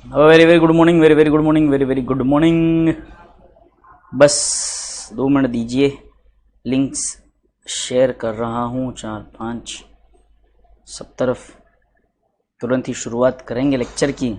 Very very good morning, very very good morning, very very good morning. बस 2 minute दीजिए, links share कर रहा हूँ 4-5 सब तरफ। तुरंत ही शुरुआत करेंगे लेक्चर की।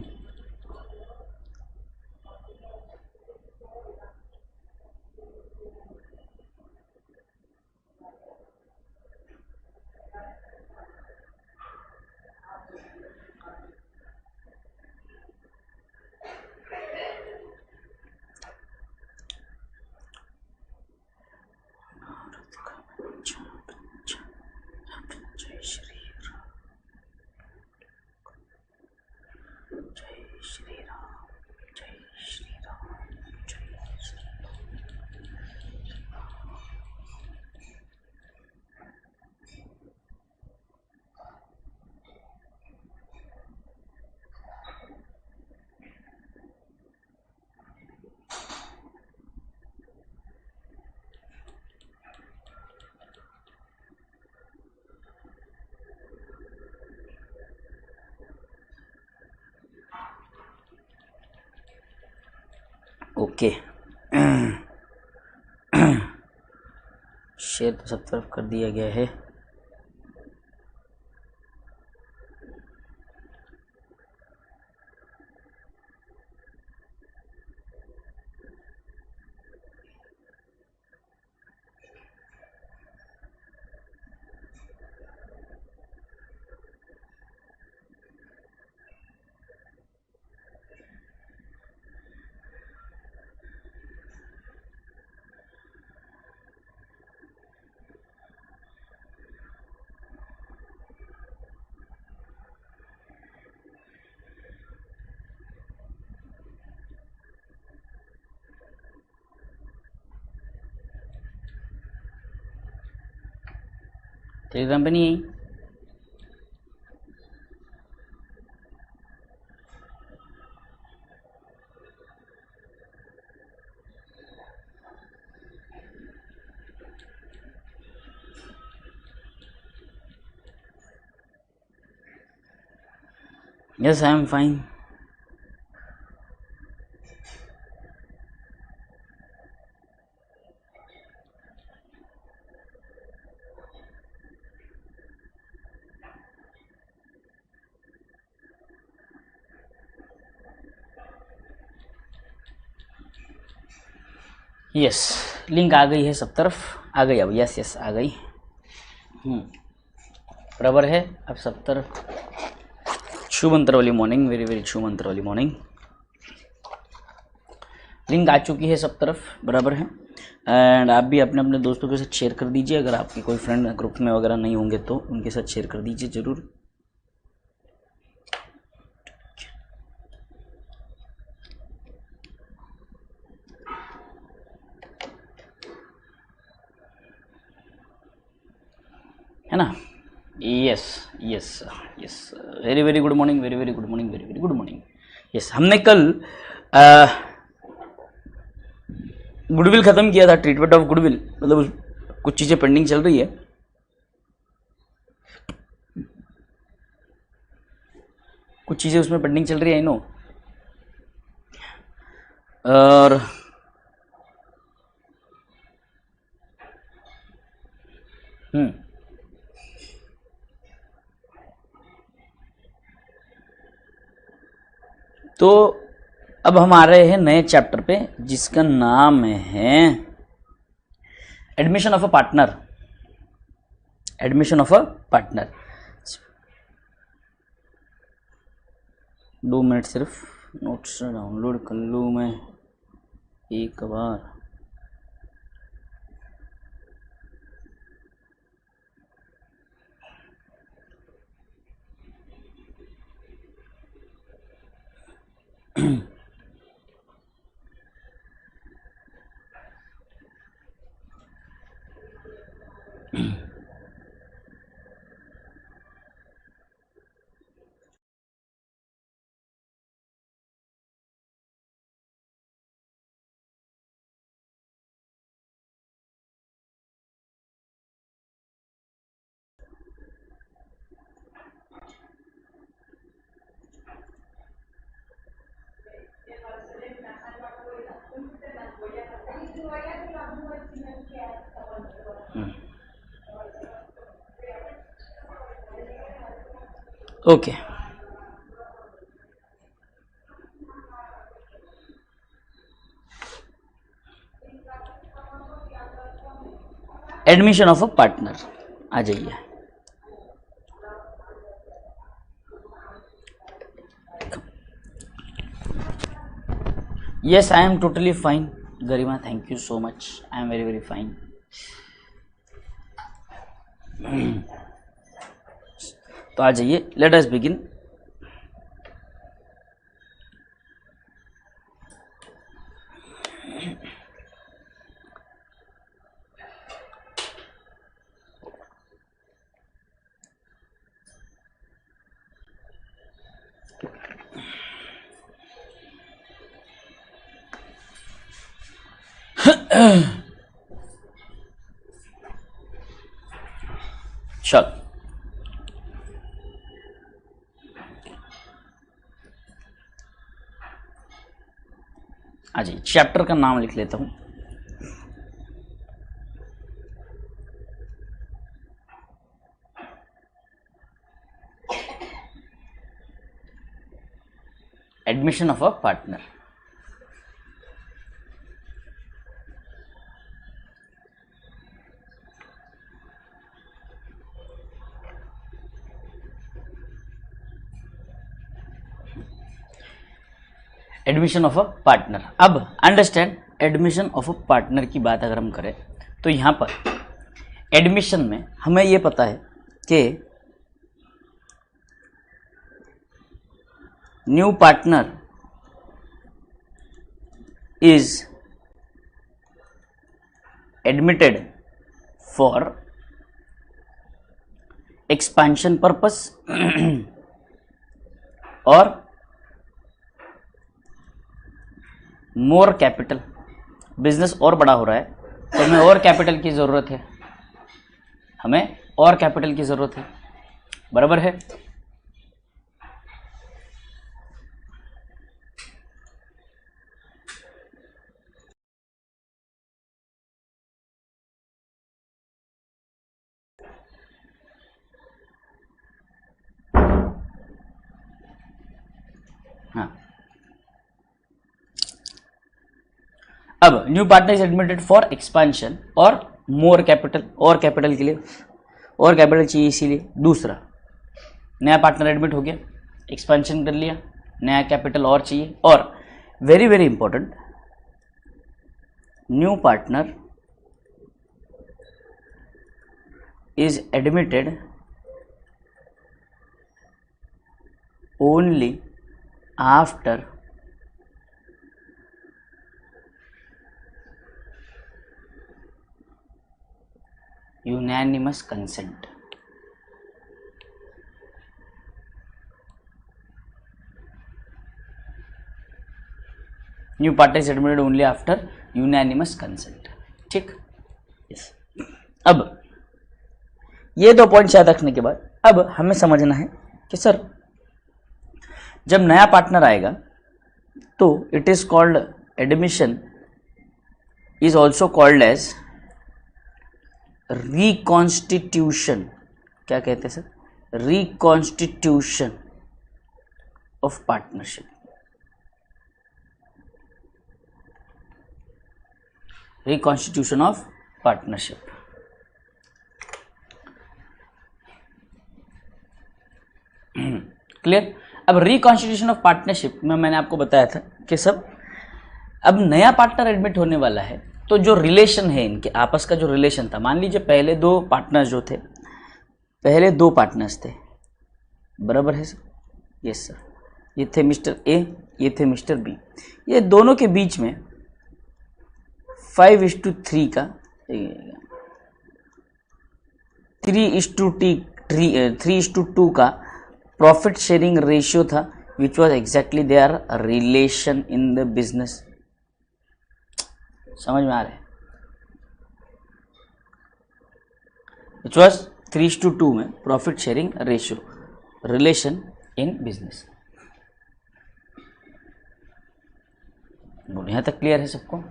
ओके, शेयर तो सब तरफ कर दिया गया है। टेलीग्राम पे नहीं आई? Yes, I am fine. Yes, link आ गई है सब तरफ, आ गई अब। यस यस आ गई। बराबर है अब सब तरफ। शुभ मंत्र वाली मॉर्निंग, वेरी वेरी शुभ मंत्र वाली मॉर्निंग। लिंक आ चुकी है सब तरफ, बराबर है। एंड आप भी अपने अपने दोस्तों के साथ शेयर कर दीजिए। अगर आपके कोई फ्रेंड ग्रुप में वगैरह नहीं होंगे तो उनके साथ शेयर कर दीजिए ज़रूर। है ना? Yes yes yes, very very good morning, very very good morning, very very good morning. Yes, हमने कल गुडविल ख़त्म किया था, ट्रीटमेंट ऑफ गुडविल। मतलब कुछ चीज़ें पेंडिंग चल रही है, कुछ चीज़ें उसमें पेंडिंग चल रही है, आई नो। और तो अब हम आ रहे हैं नए चैप्टर पे, जिसका नाम है admission of a partner. Admission of a partner. 2 minute सिर्फ नोट्स डाउनलोड कर लूँ मैं एक बार। Okay, admission of a partner, आ जाइए। Yes, I am totally fine Garima, thank you so much, I am very very fine. तो आ जाइए, लेट अस बिगिन। चल, आ जाइए, चैप्टर का नाम लिख लेता हूं। Admission of a partner. Admission of a partner. अब understand, admission of a partner की बात अगर हम करें तो यहां पर एडमिशन में हमें यह पता है कि new partner is admitted for expansion purpose और मोर कैपिटल। बिजनेस और बड़ा हो रहा है तो हमें और कैपिटल की ज़रूरत है, हमें और कैपिटल की ज़रूरत है, बराबर है। हाँ, अब new partner is admitted for expansion और मोर कैपिटल, और कैपिटल के लिए और कैपिटल चाहिए, इसीलिए दूसरा नया पार्टनर एडमिट हो गया, एक्सपेंशन कर लिया, नया कैपिटल और चाहिए। और very very important, new partner is admitted only after unanimous consent। New partner is admitted only after unanimous consent, ठीक। यस, अब ये दो पॉइंट याद रखने के बाद अब हमें समझना है कि सर जब नया पार्टनर आएगा तो it is called admission, is also called as reconstitution. क्या कहते हैं sir? Reconstitution of partnership. Reconstitution of partnership. Clear? अब रिकॉन्स्टिट्यूशन ऑफ पार्टनरशिप में मैंने आपको बताया था कि सब अब नया पार्टनर एडमिट होने वाला है तो जो रिलेशन है इनके आपस का, जो रिलेशन था, मान लीजिए पहले दो पार्टनर्स जो थे, पहले दो पार्टनर्स थे, बराबर है सर? यस सर, ये थे मिस्टर ए, ये थे मिस्टर बी। ये दोनों के बीच में 5:3 का 3:2 का प्रॉफिट शेयरिंग रेशियो था, which was exactly they are relation in the business. समझ में आ रहा है? विच वॉज 3:2 में profit sharing ratio, relation in business. यहां तक क्लियर है सबको?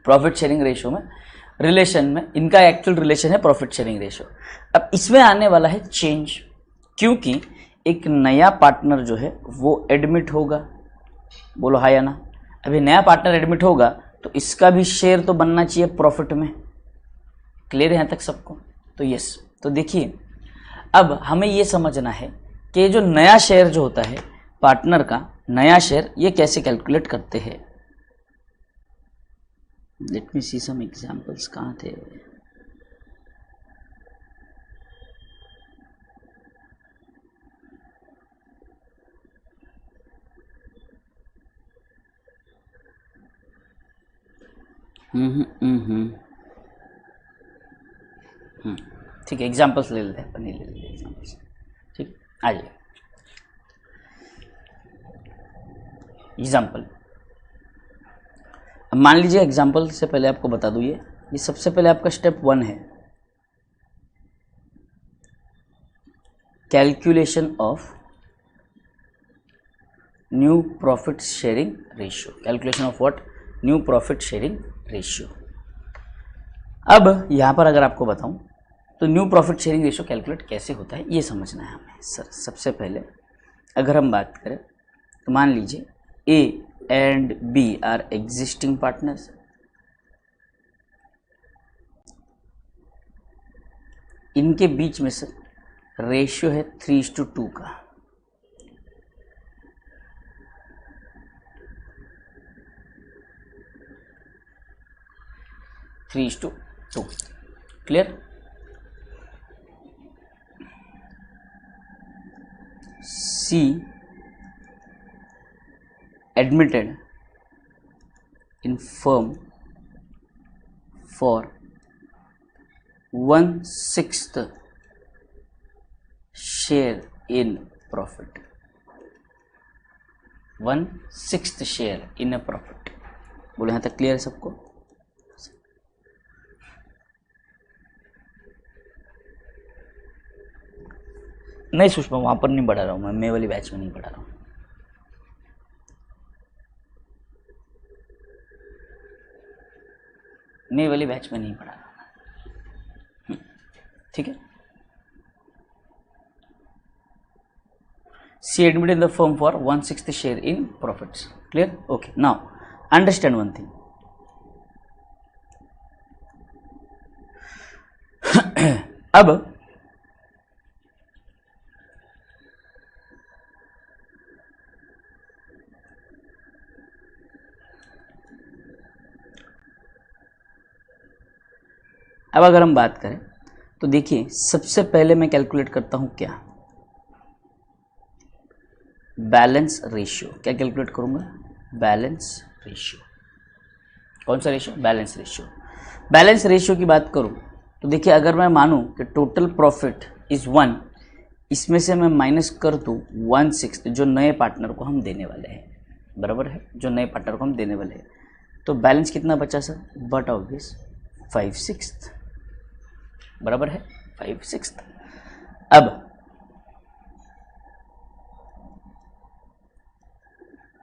प्रॉफिट शेयरिंग रेशियो में, रिलेशन में इनका एक्चुअल रिलेशन है प्रॉफिट शेयरिंग रेशियो। अब इसमें आने वाला है चेंज, क्योंकि एक नया पार्टनर जो है वो एडमिट होगा, बोलो हाँ या ना। अभी नया पार्टनर एडमिट होगा तो इसका भी शेयर तो बनना चाहिए प्रॉफिट में। क्लियर है यहाँ तक सबको? तो यस, तो देखिए अब हमें ये समझना है कि जो नया शेयर जो होता है पार्टनर का, नया शेयर ये कैसे कैलकुलेट करते हैं। लेट मी सी सम एग्जांपल्स, कहाँ थे? ठीक है, एग्जांपल्स ले लेते हैं, अपन ले लेते हैं एग्जांपल्स। ठीक, आ जाइए एग्जाम्पल। अब मान लीजिए एग्जाम्पल से पहले आपको बता दूँ, ये सबसे पहले आपका स्टेप 1 है, calculation of new profit sharing ratio. Calculation of what? New profit sharing ratio. अब यहाँ पर अगर आपको बताऊँ तो new profit sharing ratio calculate कैसे होता है ये समझना है हमें। सर सबसे पहले अगर हम बात करें तो मान लीजिए A and B are existing partners. इनके बीच में सर रेशियो है 3:2 का। Three to two. Clear? C admitted in firm for 1/6 share in profit। 1/6 share in a profit। बोले यहाँ तक क्लियर है सबको? नहीं सुषमा, वहां पर नहीं बढ़ा रहा हूँ मैं वाली बैच में नहीं बढ़ा रहा हूँ। मैं वाली बैच में नहीं पढ़ा रहा हूँ। ठीक है। C admit in the firm for 1/6 share in profits. Clear? Okay, now understand one thing. अब अगर हम बात करें तो देखिए सबसे पहले मैं कैलकुलेट करता हूं क्या? Balance ratio. क्या कैलकुलेट करूंगा? Balance ratio. कौन सा ratio? Balance ratio. Balance ratio की बात करूं तो देखिए अगर मैं मानूं कि टोटल प्रॉफिट इज 1, इसमें से मैं माइनस कर दूं 1/6 जो नए पार्टनर को हम देने वाले हैं, बराबर है, जो नए पार्टनर को हम देने वाले हैं, तो बैलेंस कितना बचा सर? बट ऑब्वियस 5/6, बराबर है 5/6। अब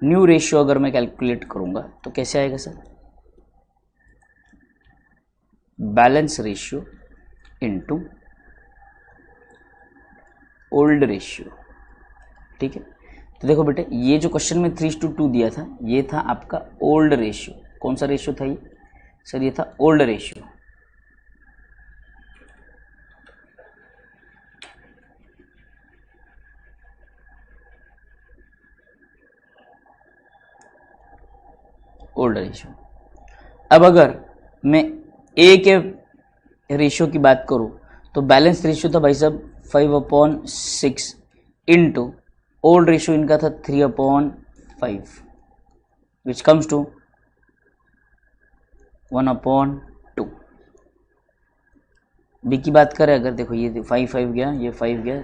न्यू रेशियो अगर मैं कैलकुलेट करूंगा तो कैसे आएगा sir? Balance ratio into old ratio. ठीक है, तो देखो बेटे ये जो क्वेश्चन में 3:2 दिया था ये था आपका ओल्ड रेशियो। कौन सा रेशियो था ये सर? ये था ओल्ड रेशियो। Old ratio. अब अगर मैं ए के रेशियो की बात करूं तो बैलेंस रेशियो था भाई साहब 5/6 इंटू ओल्ड रेशियो इनका था 3/5 विच कम्स टू 1/2। बी की बात करें अगर, देखो ये 5 गया, ये 5 गया,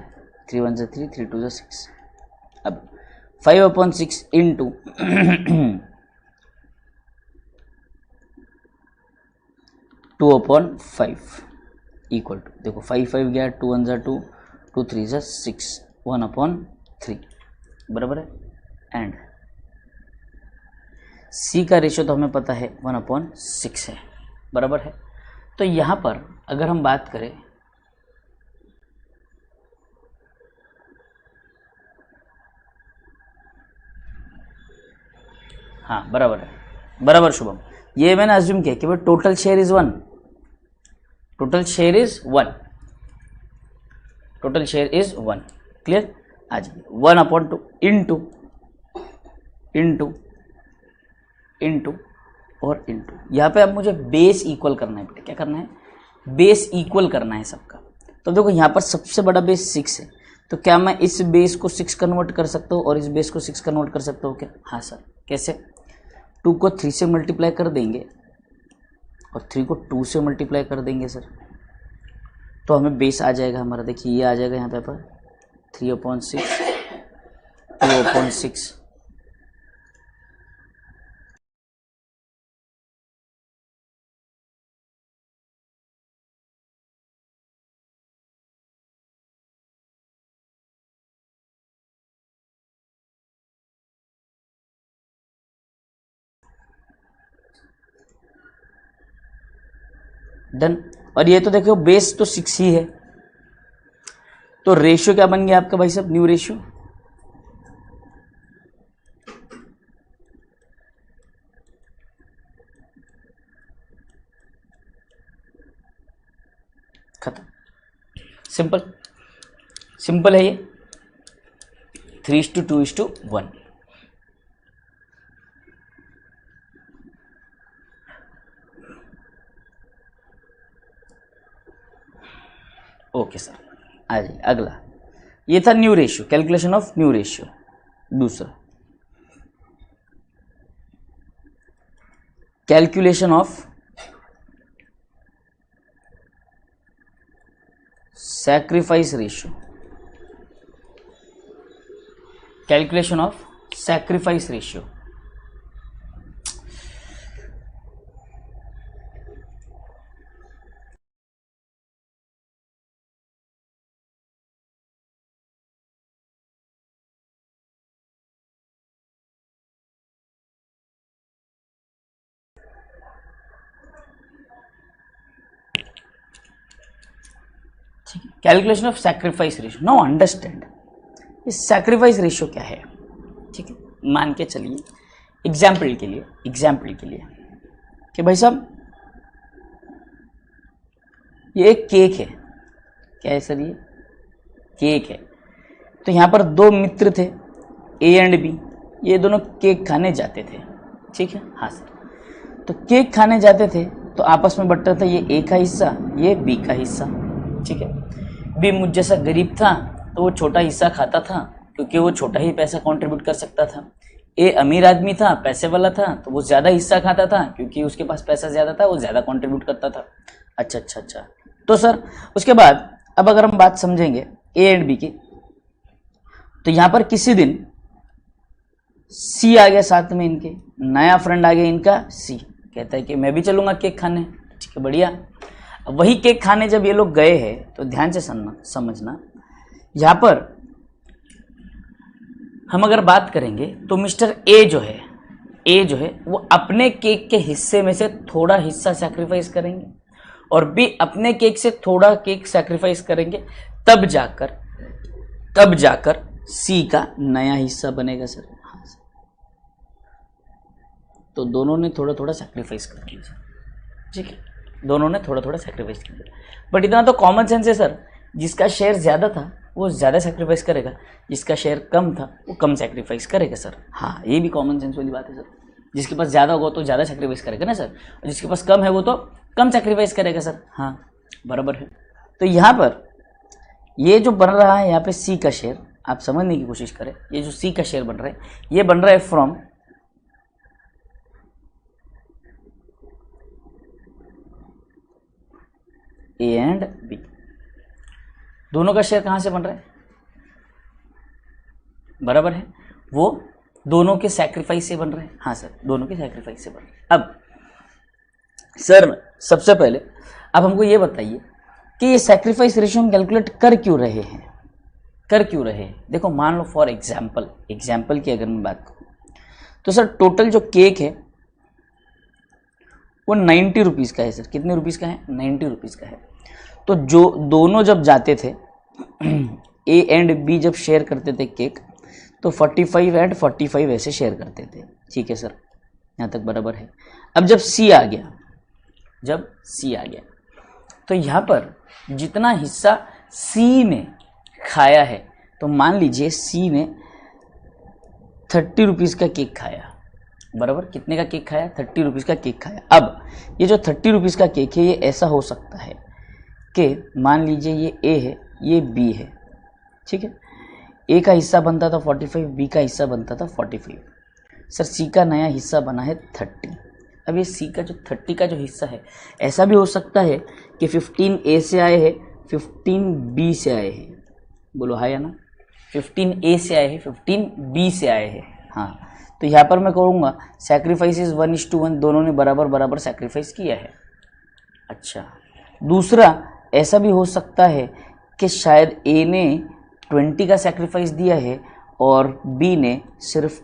3 1 3, 3 2 6। अब 5/6 इंटू 2/5 इक्वल टू, देखो 5 गया, 2 1 2, 2 3 6, 1/3, बराबर है। एंड सी का रेशियो तो हमें पता है 1/6 है, बराबर है। तो यहाँ पर अगर हम बात करें, हाँ बराबर है, बराबर शुभम, ये मैंने अज्यूम किया कि भाई total share is 1, total share is 1, total share is 1, clear. आ जाइए 1/2 इंटू और इंटू, यहाँ पे अब मुझे बेस इक्वल करना है बेटा, क्या करना है, बेस इक्वल करना है सबका। तो देखो यहाँ पर सबसे बड़ा बेस 6 है, तो क्या मैं इस बेस को 6 कन्वर्ट कर सकता हूँ और इस बेस को 6 कन्वर्ट कर सकता हूँ क्या? हाँ सर, कैसे? 2 को 3 से मल्टीप्लाई कर देंगे और 3 को 2 से मल्टीप्लाई कर देंगे सर, तो हमें बेस आ जाएगा हमारा, देखिए ये आ जाएगा यहाँ पे पर 3/6 2/6, डन। और ये तो देखो बेस तो 6 ही है, तो रेशियो क्या बन गया आपका भाई साहब, न्यू रेशियो, खत्म, सिंपल, सिंपल है ये, 3:2:1। ओके सर, आ जाइए अगला, ये था new ratio, calculation of new ratio. दूसरा calculation of sacrifice ratio, calculation of sacrifice ratio. Calculation of sacrifice ratio, now understand इस सैक्रिफाइस रेशियो क्या है, ठीक है। मान के चलिए एग्जाम्पल के लिए कि भाई साहब ये एक केक है, क्या है सर, ये केक है। तो यहाँ पर 2 मित्र थे ए एंड बी, ये दोनों केक खाने जाते थे, ठीक है। हाँ सर, तो केक खाने जाते थे तो आपस में बंट रहा था, ये ए का हिस्सा ये बी का हिस्सा, ठीक है। बी मुझ जैसा गरीब था तो वो छोटा हिस्सा खाता था क्योंकि वो छोटा ही पैसा कंट्रीब्यूट कर सकता था। ए अमीर आदमी था, पैसे वाला था, तो वो ज़्यादा हिस्सा खाता था क्योंकि उसके पास पैसा ज़्यादा था, वो ज़्यादा कंट्रीब्यूट करता था। अच्छा, तो सर उसके बाद अब अगर हम बात समझेंगे ए एंड बी की, तो यहाँ पर किसी दिन सी आ गया साथ में, इनके नया फ्रेंड आ गया इनका सी, कहता है कि मैं भी चलूँगा केक खाने, ठीक है बढ़िया। वही केक खाने जब ये लोग गए हैं तो ध्यान से समझना, यहाँ पर हम अगर बात करेंगे तो मिस्टर ए जो है वो अपने केक के हिस्से में से थोड़ा हिस्सा सैक्रिफाइस करेंगे और बी अपने केक से थोड़ा केक सैक्रिफाइस करेंगे, तब जाकर सी का नया हिस्सा बनेगा सर। हाँ सर, तो दोनों ने थोड़ा थोड़ा सैक्रिफाइस कर लिया सर, ठीक है, दोनों ने थोड़ा थोड़ा सैक्रिफाइस किया। बट इतना तो कॉमन सेंस है सर, जिसका शेयर ज़्यादा था वो ज़्यादा सैक्रिफाइस करेगा, जिसका शेयर कम था वो कम सैक्रिफाइस करेगा सर। हाँ, ये भी कॉमन सेंस वाली बात है सर, जिसके पास ज़्यादा होगा तो ज़्यादा सैक्रिफाइस करेगा ना सर, और जिसके पास कम है वो तो कम सैक्रिफाइस करेगा सर। हाँ बराबर है। तो यहाँ पर ये जो बन रहा है यहाँ पे सी का शेयर, आप समझने की कोशिश करें, ये जो सी का शेयर बन रहा है ये बन रहा है फ्रॉम ए एंड बी। दोनों का शेयर कहाँ से बन रहा है, बराबर है, वो दोनों के सैक्रिफाइस से बन रहे हैं। हाँ सर, दोनों के सैक्रिफाइस से बन रहे हैं। अब सर सबसे पहले आप हमको ये बताइए कि ये सैक्रिफाइस रेशियो हम कैलकुलेट कर क्यों रहे हैं, देखो मान लो फॉर एग्जाम्पल की अगर मैं बात करूँ तो सर टोटल जो केक है वो 90 रुपीज़ का है सर। कितने रुपीज़ का है? 90 रुपीज़ का है। तो जो दोनों जब जाते थे ए एंड बी जब शेयर करते थे केक, तो 45 एंड 45 ऐसे शेयर करते थे। ठीक है सर, यहाँ तक बराबर है। अब जब सी आ गया, तो यहाँ पर जितना हिस्सा सी ने खाया है, तो मान लीजिए सी ने 30 रुपीज़ का केक खाया, बराबर। कितने का केक खाया? 30 रुपीज़ का केक खाया। अब ये जो 30 रुपीज़ का केक है, ये ऐसा हो सकता है कि मान लीजिए ये ए है, ये बी है, ठीक है। ए का हिस्सा बनता था 45, बी का हिस्सा बनता था 45। सर सी का नया हिस्सा बना है 30। अब ये सी का जो 30 का जो हिस्सा है, ऐसा भी हो सकता है कि 15 ए से आए हैं, 15 बी से आए हैं। बोलो हाँ या ना? 15 ए से आए हैं, 15 बी से आए हैं। हाँ, तो यहाँ पर मैं कहूँगा सैक्रिफाइस इज 1:1, दोनों ने बराबर बराबर सैक्रिफाइस किया है। अच्छा, दूसरा ऐसा भी हो सकता है कि शायद ए ने 20 का सैक्रिफाइस दिया है और बी ने सिर्फ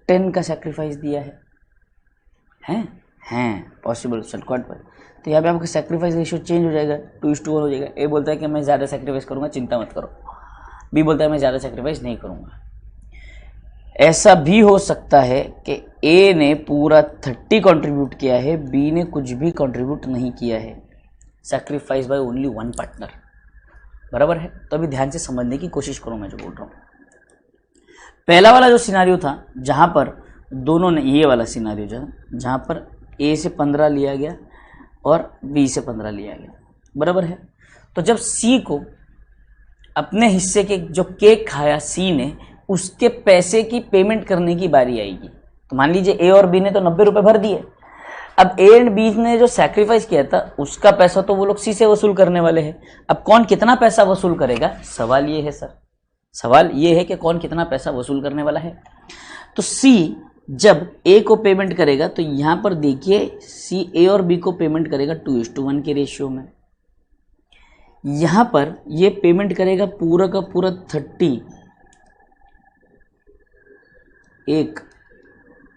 10 का सैक्रिफाइस दिया है। हैं पॉसिबल शॉर्टकट पर। तो यहाँ पे आपका सैक्रिफाइस रेशियो चेंज हो जाएगा, 2:1 हो जाएगा। ए बोलता है कि मैं ज़्यादा सैक्रिफाइस करूँगा, चिंता मत करो। बी बोलता है मैं ज़्यादा सैक्रिफाइस नहीं करूँगा। ऐसा भी हो सकता है कि ए ने पूरा 30 कंट्रीब्यूट किया है, बी ने कुछ भी कंट्रीब्यूट नहीं किया है। Sacrifice by only one partner, बराबर है। तो अभी ध्यान से समझने की कोशिश करो मैं जो बोल रहा हूँ। पहला वाला जो सिनारियो था, जहाँ पर दोनों ने, ये वाला सिनारियो जहाँ पर ए से 15 लिया गया और बी से 15 लिया गया, बराबर है। तो जब सी को अपने हिस्से के जो केक खाया सी ने, उसके पैसे की पेमेंट करने की बारी आएगी। तो मान लीजिए ए और बी ने तो 90 रुपये भर दिए। अब ए एंड बी ने जो सैक्रिफाइस किया था, उसका पैसा तो वो लोग सी से वसूल करने वाले हैं। अब कौन कितना पैसा वसूल करेगा, सवाल ये है सर। सवाल ये है कि कौन कितना पैसा वसूल करने वाला है। तो सी जब ए को पेमेंट करेगा, तो यहाँ पर देखिए सी ए और बी को पेमेंट करेगा 2:1 के रेशियो में। यहाँ पर ये पेमेंट करेगा पूरा का पूरा 30 एक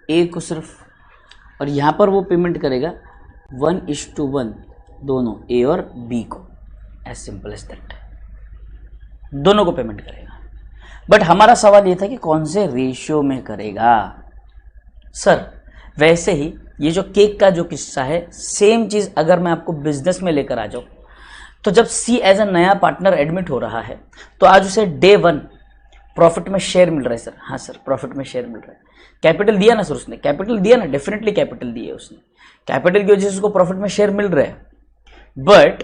ए को सिर्फ, और यहाँ पर वो पेमेंट करेगा 1:1 दोनों ए और बी को। एज सिंपल एज दैट, दोनों को पेमेंट करेगा। बट हमारा सवाल ये था कि कौन से रेशियो में करेगा। सर वैसे ही ये जो केक का जो किस्सा है, सेम चीज़ अगर मैं आपको बिजनेस में लेकर आ जाऊँ, तो जब सी एज अ नया पार्टनर एडमिट हो रहा है, तो आज उसे डे 1 प्रॉफिट में शेयर मिल रहा है। सर हाँ सर, प्रॉफिट में शेयर मिल रहा है। कैपिटल दिया ना सर उसने, कैपिटल दिया ना, डेफिनेटली कैपिटल दिया उसने। कैपिटल की वजह से उसको प्रॉफिट में शेयर मिल रहा है। बट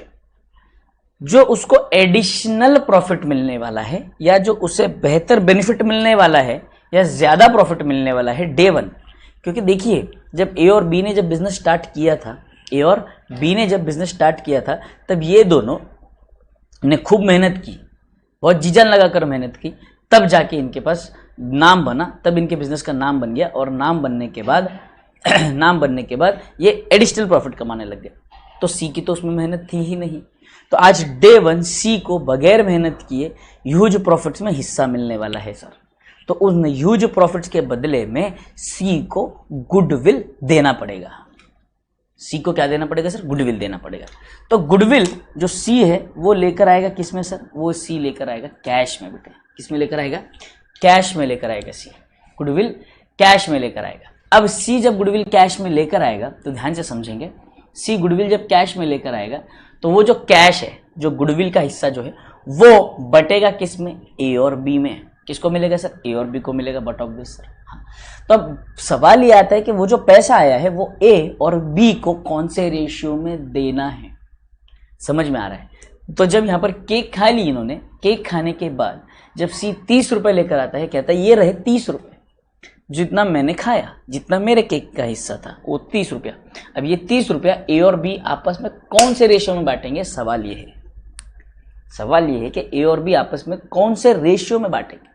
जो उसको एडिशनल प्रॉफिट मिलने वाला है, या जो उसे बेहतर बेनिफिट मिलने वाला है, या ज़्यादा प्रॉफिट मिलने वाला है डे 1। क्योंकि देखिए जब ए और बी ने जब बिजनेस स्टार्ट किया था, तब ये दोनों ने खूब मेहनत की, बहुत जी जान लगाकर मेहनत की, तब जाके इनके पास नाम बना, तब इनके बिजनेस का नाम बन गया। और नाम बनने के बाद ये एडिशनल प्रॉफिट कमाने लग गए। तो सी की तो उसमें मेहनत थी ही नहीं। तो आज डे 1 सी को बगैर मेहनत किए ह्यूज प्रॉफिट्स में हिस्सा मिलने वाला है सर। तो उन ह्यूज प्रॉफिट्स के बदले में सी को गुडविल देना पड़ेगा। सी को क्या देना पड़ेगा सर? गुडविल देना पड़ेगा। तो गुडविल जो सी है वो लेकर आएगा किस में सर? वो सी लेकर आएगा कैश में। बेटे किस में लेकर आएगा? कैश में लेकर आएगा सी। गुडविल कैश में लेकर आएगा। अब सी जब गुडविल कैश में लेकर आएगा, तो ध्यान से समझेंगे, सी गुडविल जब कैश में लेकर आएगा, तो वो जो कैश है, जो गुडविल का हिस्सा जो है, वो बटेगा किस में? ए और बी में। किसको मिलेगा सर? ए और बी को मिलेगा। But of this sir. हाँ, तो अब सवाल ये आता है कि वो जो पैसा आया है वो ए और बी को कौन से रेशियो में देना है। समझ में आ रहा है? तो जब यहाँ पर केक खा ली इन्होंने, केक खाने के बाद जब सी 30 रुपए लेकर आता है, कहता है ये रहे 30 रुपए, जितना मैंने खाया, जितना मेरे केक का हिस्सा था वो 30 रुपया। अब ये 30 रुपया ए और बी आपस में कौन से रेशियो में बांटेंगे? सवाल ये है कि ए और बी आपस में कौन से रेशियो में बांटेंगे।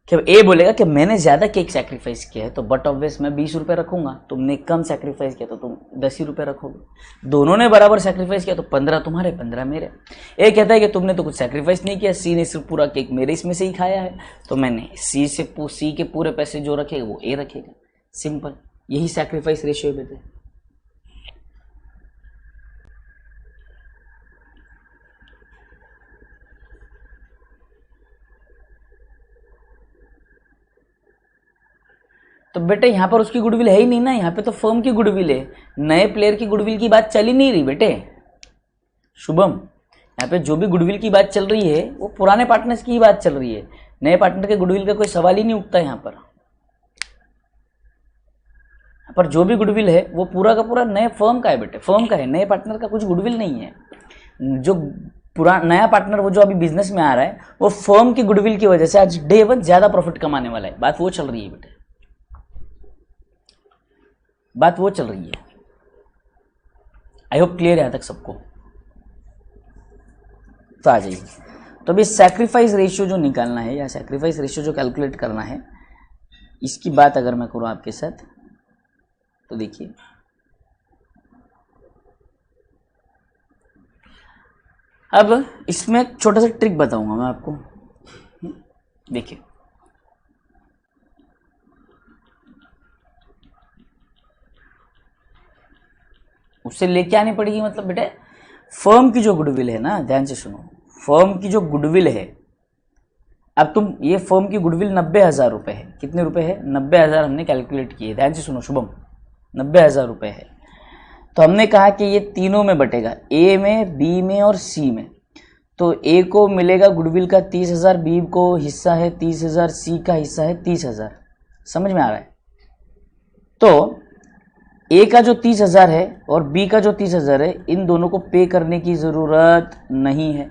कि ए बोलेगा कि मैंने ज़्यादा केक सैक्रिफाइस किया है, तो बट ऑब्वियस मैं 20 रुपये रखूंगा। तुमने कम सैक्रिफाइस किया तो तुम 10 ही रुपये रखोगे। दोनों ने बराबर सैक्रिफाइस किया तो 15 तुम्हारे 15 मेरे। ए कहता है कि तुमने तो कुछ सैक्रिफाइस नहीं किया, सी ने सिर्फ पूरा केक मेरे इसमें से ही खाया है, तो मैंने सी के पूरे पैसे जो रखेगा वो ए रखेगा। सिंपल, यही सैक्रिफाइस रेशियो बेटे। तो बेटे यहाँ पर उसकी गुडविल है ही नहीं ना, यहाँ पे तो फर्म की गुडविल है, नए प्लेयर की गुडविल की बात चल ही नहीं रही बेटे शुभम। यहाँ पे जो भी गुडविल की बात चल रही है वो पुराने पार्टनर्स की ही बात चल रही है, नए पार्टनर के गुडविल का कोई सवाल ही नहीं उठता यहाँ पर जो भी गुडविल है वो पूरा का पूरा नए फर्म का है बेटे, फर्म का है, नए पार्टनर का कुछ गुडविल नहीं है। जो नया पार्टनर वो जो अभी बिजनेस में आ रहा है वो फर्म की गुडविल की वजह से आज डे वन ज्यादा प्रॉफिट कमाने वाला है, बात वो चल रही है बेटे, बात वो चल रही है। आई होप क्लियर है यहां तक सबको। तो आ जाइए, तो अभी सैक्रिफाइस रेशियो जो निकालना है या सैक्रिफाइस रेशियो जो कैलकुलेट करना है, इसकी बात अगर मैं करूं आपके साथ तो देखिए अब इसमें एक छोटा सा ट्रिक बताऊंगा मैं आपको। देखिए उससे लेके आनी पड़ेगी, मतलब बेटे फर्म की जो गुडविल है ना, ध्यान से सुनो, फर्म की जो गुडविल है, अब तुम ये फर्म की गुडविल 90,000 रुपए है, कितने रुपए है 90,000 हमने कैलकुलेट किए, ध्यान से सुनो शुभम 90,000 रुपए है। तो हमने कहा कि ये तीनों में बटेगा, ए में, बी में और सी में। तो ए को मिलेगा गुडविल का 30,000, बी को हिस्सा है 30,000, सी का हिस्सा है 30,000, समझ में आ रहा है। तो ए का जो 30,000 है और बी का जो 30,000 है, इन दोनों को पे करने की जरूरत नहीं है,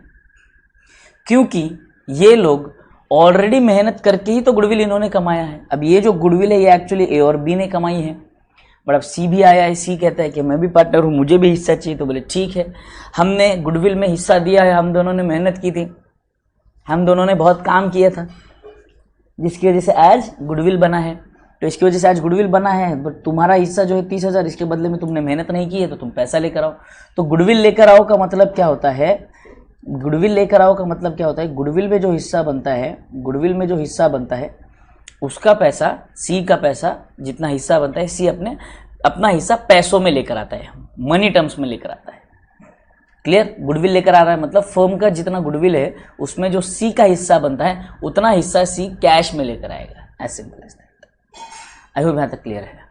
क्योंकि ये लोग ऑलरेडी मेहनत करके ही तो गुडविल इन्होंने कमाया है। अब ये जो गुडविल है ये एक्चुअली ए और बी ने कमाई है, बट अब सी भी आया है, सी कहता है कि मैं भी पार्टनर हूं, मुझे भी हिस्सा चाहिए। तो बोले ठीक है, हमने गुडविल में हिस्सा दिया है, हम दोनों ने मेहनत की थी, हम दोनों ने बहुत काम किया था, जिसकी वजह से आज गुडविल बना है। तो इसकी वजह से आज गुडविल बना है, बट तुम्हारा हिस्सा जो है 30,000, इसके बदले में तुमने मेहनत नहीं की है तो तुम पैसा लेकर आओ। तो गुडविल लेकर आओ का मतलब क्या होता है, गुडविल लेकर आओ का मतलब क्या होता है, गुडविल में जो हिस्सा बनता है, गुडविल में जो हिस्सा बनता है उसका पैसा, सी का पैसा जितना हिस्सा बनता है, सी अपना हिस्सा पैसों में लेकर आता है, मनी टर्म्स में लेकर आता है। क्लियर, गुडविल लेकर आ रहा है मतलब फर्म का जितना गुडविल है उसमें जो सी का हिस्सा बनता है उतना हिस्सा सी कैश में लेकर आएगा, as simple as that. I hope यहां तक क्लियर है।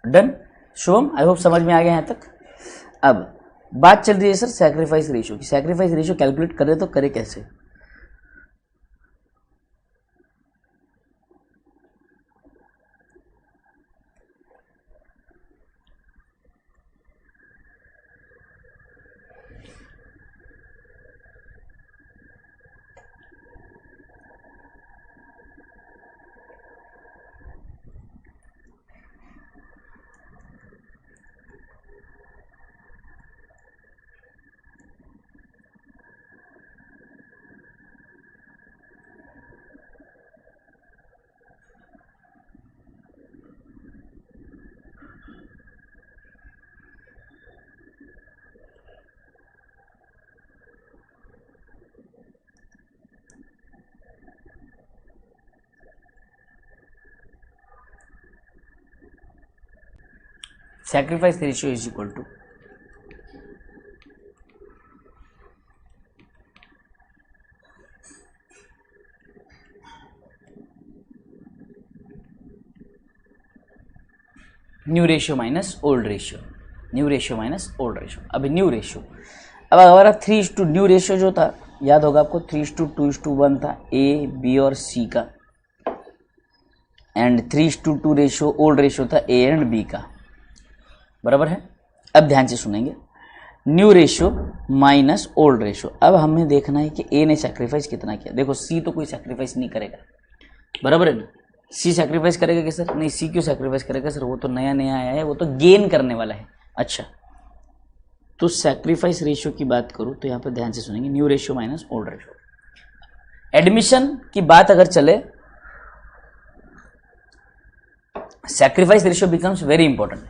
डन शुभम, आई होप समझ में आ गया यहां तक। अब बात चल रही है सर सैक्रिफाइस रेशियो की, सैक्रिफाइस रेशियो कैलकुलेट करे तो करे कैसे। Sacrifice ratio is equal to new ratio minus old ratio, new ratio minus old ratio. अभी न्यू रेशियो, अब हमारा 3:2 न्यू रेशियो जो था, याद होगा आपको 3:2:1 था ए बी और सी का, एंड 3:2 रेशियो ओल्ड रेशियो था ए एंड बी का, बराबर है। अब ध्यान से सुनेंगे, new ratio minus old ratio. अब हमें देखना है कि ए ने सैक्रिफाइस कितना किया। देखो सी तो कोई सैक्रिफाइस नहीं करेगा, बराबर है ना, सी सैक्रिफाइस करेगा क्या सर, नहीं, सी क्यों सैक्रिफाइस करेगा सर, वो तो नया नया आया है, वो तो गेन करने वाला है। अच्छा, तो सैक्रिफाइस रेशियो की बात करूं तो यहाँ पर ध्यान से सुनेंगे, new ratio minus old ratio. Admission की बात अगर चले, sacrifice ratio becomes very important.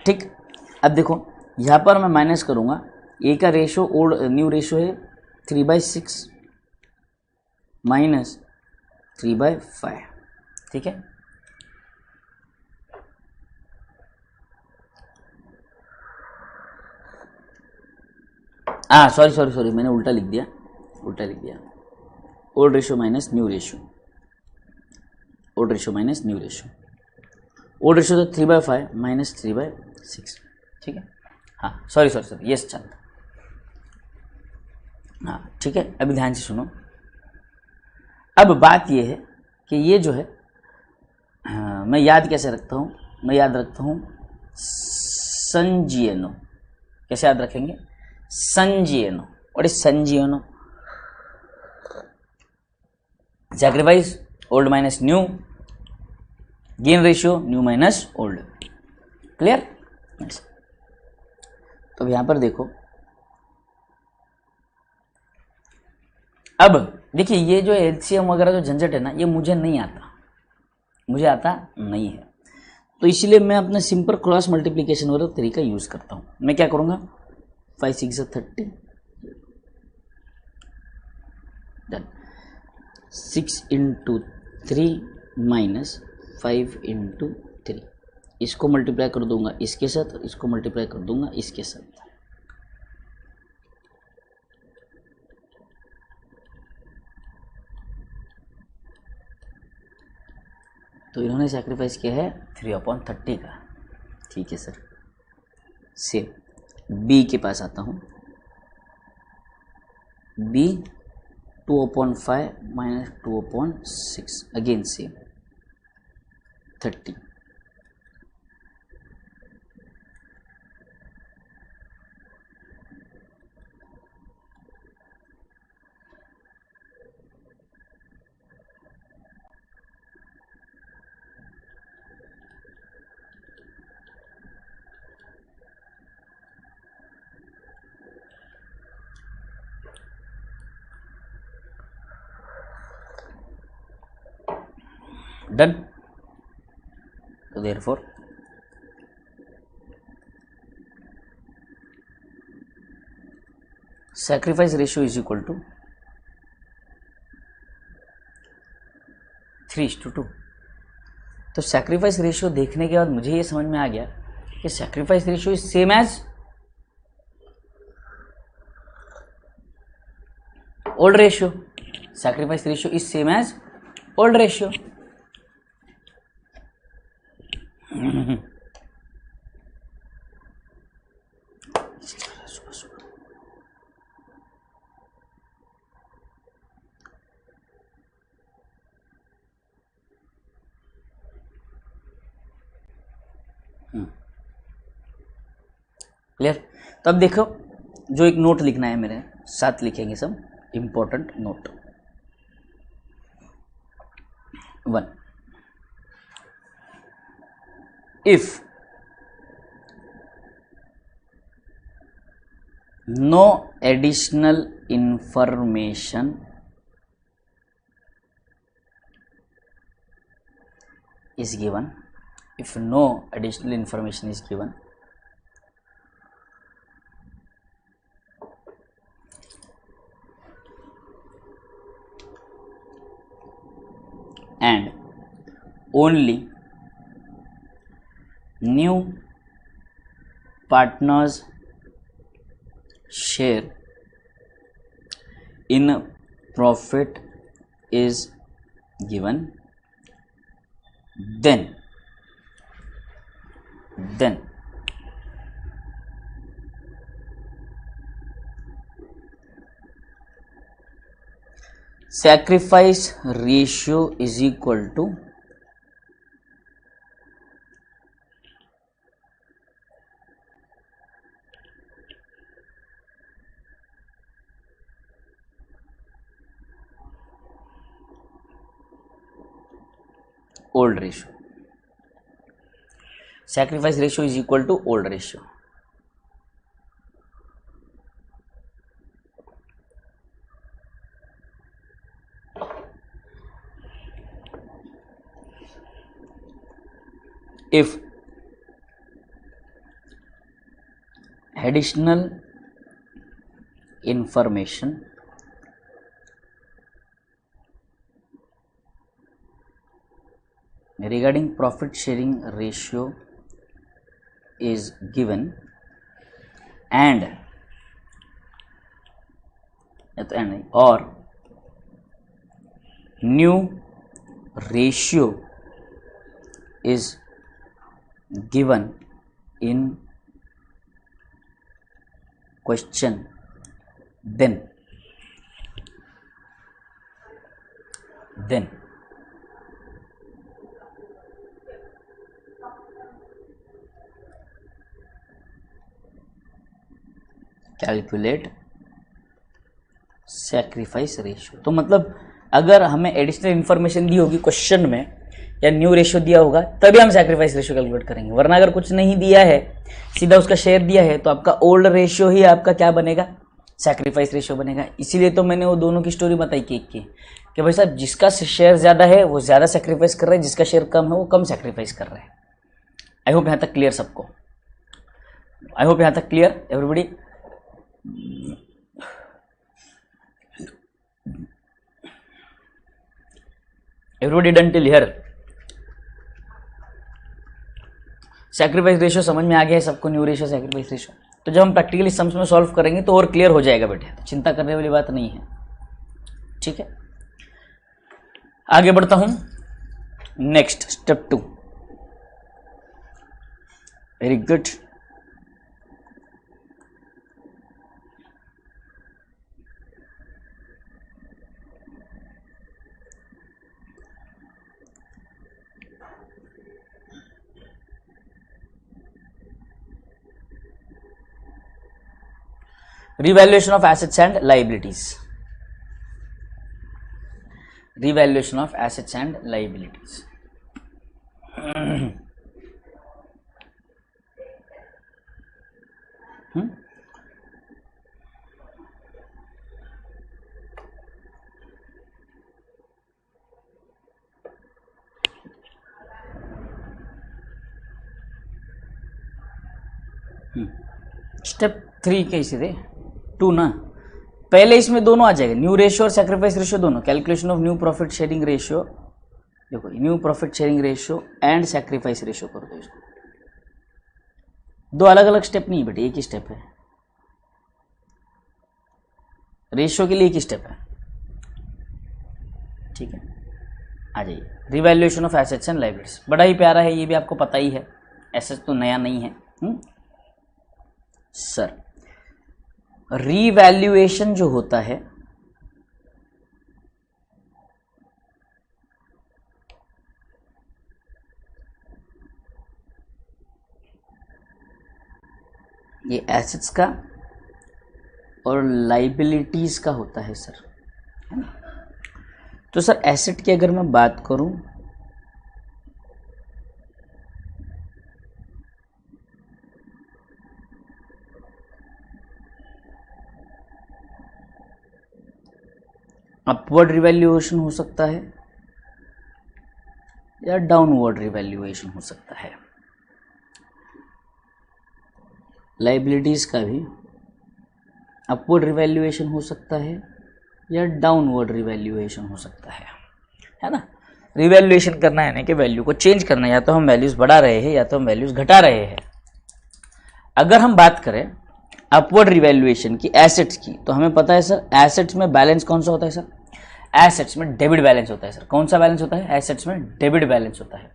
ठीक, अब देखो यहां पर मैं माइनस करूंगा, ए का रेशियो ओल्ड न्यू रेशियो है 3/6 माइनस 3/5, ठीक है। सॉरी सॉरी सॉरी, मैंने उल्टा लिख दिया, old ratio minus new ratio, old ratio minus new ratio. Old ratio तो 3/5 माइनस 3/6, ठीक है। हाँ सॉरी सॉरी सॉरी, यस चल, हाँ ठीक है। अभी ध्यान से सुनो। अब बात ये है कि ये जो है, हाँ, मैं याद कैसे रखता हूँ, मैं याद रखता हूँ संजीएनो। कैसे याद रखेंगे? संजीएनो। व्हाट इज संजीएनो? Sacrifice old minus new, gain ratio new minus old. Clear? तो यहां पर देखो, अब देखिए ये जो एलसीएम वगैरह जो झंझट है ना, ये मुझे नहीं आता, मुझे आता नहीं है। तो इसलिए मैं अपना सिंपल क्रॉस मल्टीप्लिकेशन वाला तरीका यूज करता हूं। मैं क्या करूंगा, 5 6 30, डन। 6 इंटू 3 माइनस 5 इंटू 3, इसको मल्टीप्लाई कर दूंगा इसके साथ, इसको मल्टीप्लाई कर दूंगा इसके साथ। तो इन्होंने सैक्रिफाइस किया है 3/30 का, ठीक है सर। सेम बी के पास आता हूँ, B 2/5 minus 2/6, again same 30। Done. तो therefore sacrifice ratio is equal to 3:2। तो सैक्रिफाइस रेशियो देखने के बाद मुझे ये समझ में आ गया कि sacrifice ratio is same as old ratio. Sacrifice ratio is same as old ratio. Clear? तो अब देखो, जो एक नोट लिखना है मेरे साथ, लिखेंगे सब important note. 1, if no additional information is given, if no additional information is given, and only new partners share in profit is given, then sacrifice ratio is equal to old ratio. Sacrifice ratio is equal to old ratio. If additional information regarding profit sharing ratio is given and या तो and नहीं, और new ratio is given in question, then calculate sacrifice ratio. तो मतलब अगर हमें additional information दी होगी question में या न्यू रेशियो दिया होगा तभी हम सैक्रिफाइस रेशियो कैलकुलेट करेंगे, वरना अगर कुछ नहीं दिया है, सीधा उसका शेयर दिया है, तो आपका ओल्ड रेशियो ही आपका क्या बनेगा, सैक्रिफाइस रेशियो बनेगा। इसीलिए तो मैंने वो दोनों की स्टोरी बताई कि कि भाई साहब जिसका शेयर ज़्यादा है वो ज़्यादा सैक्रिफाइस कर रहा है, जिसका शेयर कम है वो कम सैक्रिफाइस कर रहा है। आई होप यहाँ तक क्लियर सबको, आई होप यहाँ तक clear everybody. Everybody done till here? Sacrifice ratio समझ में आ गया है सबको, न्यू रेशियो सैक्रिफाइस रेशियो। तो जब हम प्रैक्टिकली सम्स में सॉल्व करेंगे तो और क्लियर हो जाएगा बेटे, तो चिंता करने वाली बात नहीं है, ठीक है। आगे बढ़ता हूं, next step 2। Very good. Revaluation of assets and liabilities. Revaluation of assets and liabilities. Step 3 कैसे थे? 2 ना, पहले इसमें दोनों आ जाएगा, न्यू रेशियो और सैक्रिफाइस रेशियो दोनों। Calculation of new profit sharing ratio, देखो new profit sharing ratio and sacrifice ratio कर दो इसको। दो अलग अलग स्टेप नहीं बेटे, एक ही स्टेप है। रेशियो के लिए एक ही स्टेप है, ठीक है। आ जाइए, revaluation of assets and liabilities, बड़ा ही प्यारा है, ये भी आपको पता ही है, एसेट्स तो नया नहीं है। सर रीवैल्यूएशन जो होता है ये एसेट्स का और लाइबिलिटीज का होता है सर, है ना। तो सर एसेट की अगर मैं बात करूं अपवर्ड रिवैल्यूएशन हो सकता है या डाउनवर्ड रिवैल्यूएशन हो सकता है। लाइबिलिटीज का भी अपवर्ड रिवैल्यूएशन हो सकता है या डाउनवर्ड रिवैल्यूएशन हो सकता है ना। रिवैल्यूएशन करना है ना कि वैल्यू को चेंज करना है, या तो हम वैल्यूज बढ़ा रहे हैं या तो हम वैल्यूज घटा रहे हैं। अगर हम बात करें अपवर्ड रिवैल्यूएशन की एसेट्स की, तो हमें पता है सर एसेट्स में बैलेंस कौन सा होता है सर, एसेट्स में डेबिट बैलेंस होता है सर। कौन सा बैलेंस होता है, एसेट्स में डेबिट बैलेंस होता है।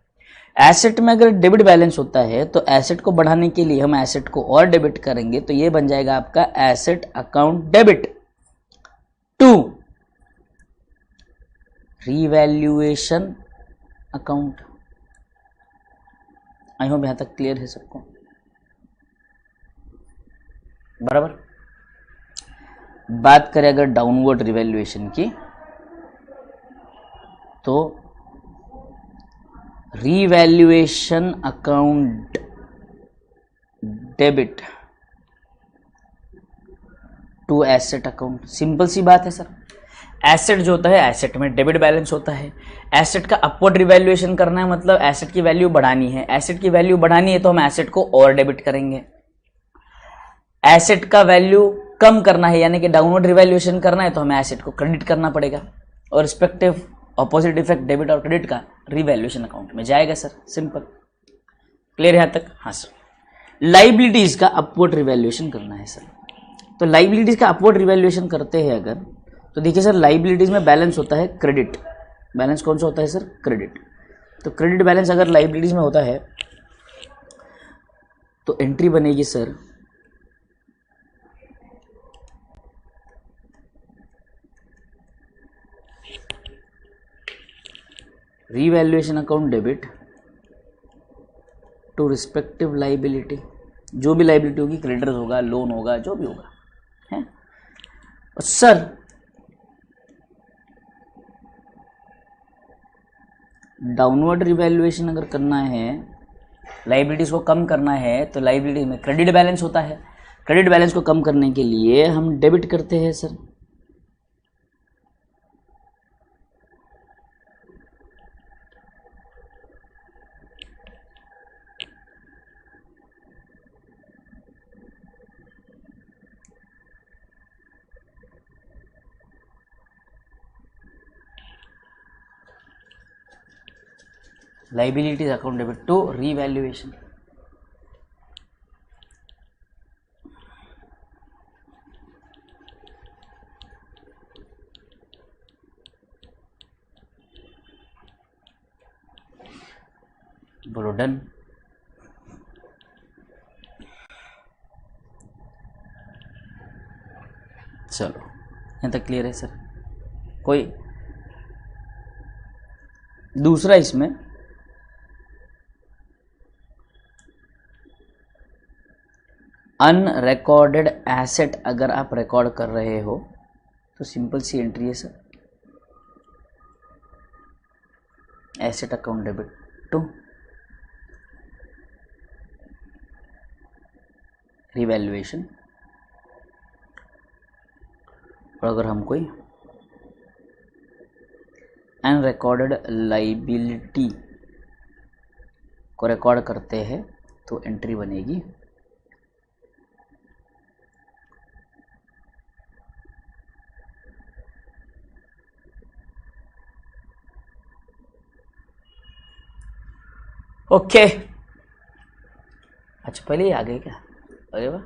एसेट में अगर डेबिट बैलेंस होता है तो एसेट को बढ़ाने के लिए हम एसेट को और डेबिट करेंगे, तो ये बन जाएगा आपका asset account debit to revaluation account. I hope यहां तक क्लियर है सबको, बराबर। बात करें अगर डाउनवर्ड रिवैल्यूएशन की, तो revaluation account debit to asset account. Simple सी बात है सर, एसेट जो होता है एसेट में डेबिट बैलेंस होता है। एसेट का अपवर्ड रिवैल्यूएशन करना है, मतलब एसेट की वैल्यू बढ़ानी है। एसेट की वैल्यू बढ़ानी है तो हम एसेट को और डेबिट करेंगे। एसेट का वैल्यू कम करना है यानी कि डाउनवर्ड रिवैल्यूएशन करना है तो हमें एसेट को क्रेडिट करना पड़ेगा, और रिस्पेक्टिव ऑपोजिट इफेक्ट डेबिट और क्रेडिट का रिवैल्यूएशन अकाउंट में जाएगा सर। सिंपल, क्लियर यहां तक? हाँ सर। लाइबिलिटीज का अपवर्ड रिवैल्यूएशन करना है सर, तो लाइबिलिटीज का अपवर्ड रिवैल्यूएशन करते हैं अगर, तो देखिए सर, लाइबिलिटीज़ में बैलेंस होता है क्रेडिट। बैलेंस कौन सा होता है सर? क्रेडिट। तो क्रेडिट बैलेंस अगर लाइबिलिटीज़ में होता है तो एंट्री बनेगी sir revaluation account debit to respective liability. जो भी लाइबिलिटी होगी, क्रेडिटर्स होगा, लोन होगा, जो भी होगा है। और सर डाउनवर्ड रिवैल्यूएशन अगर करना है, लाइबिलिटीज को कम करना है, तो लाइबिलिटी में क्रेडिट बैलेंस होता है। क्रेडिट बैलेंस को कम करने के लिए हम डेबिट करते हैं sir. Liabilities account debit to revaluation. बोलो डन। चलो यहाँ तक क्लियर है सर? कोई दूसरा इसमें अनरिकॉर्डेड एसेट अगर आप रिकॉर्ड कर रहे हो तो सिंपल सी एंट्री है sir, asset account debit to revaluation. और अगर हम कोई अनरिकॉर्डेड लाइबिलिटी को रिकॉर्ड करते हैं तो एंट्री बनेगी ओके। अच्छा पहले ही आ गए क्या? अरे वाह,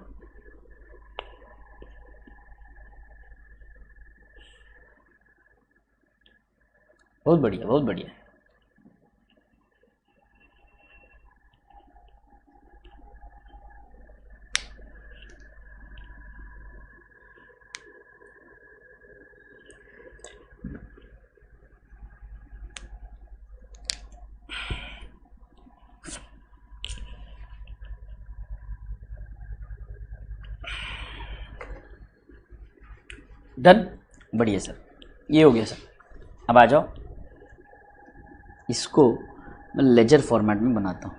बहुत बढ़िया बहुत बढ़िया। डन, बढ़िया सर, ये हो गया सर। अब आ जाओ, इसको मैं लेजर फॉर्मेट में बनाता हूँ।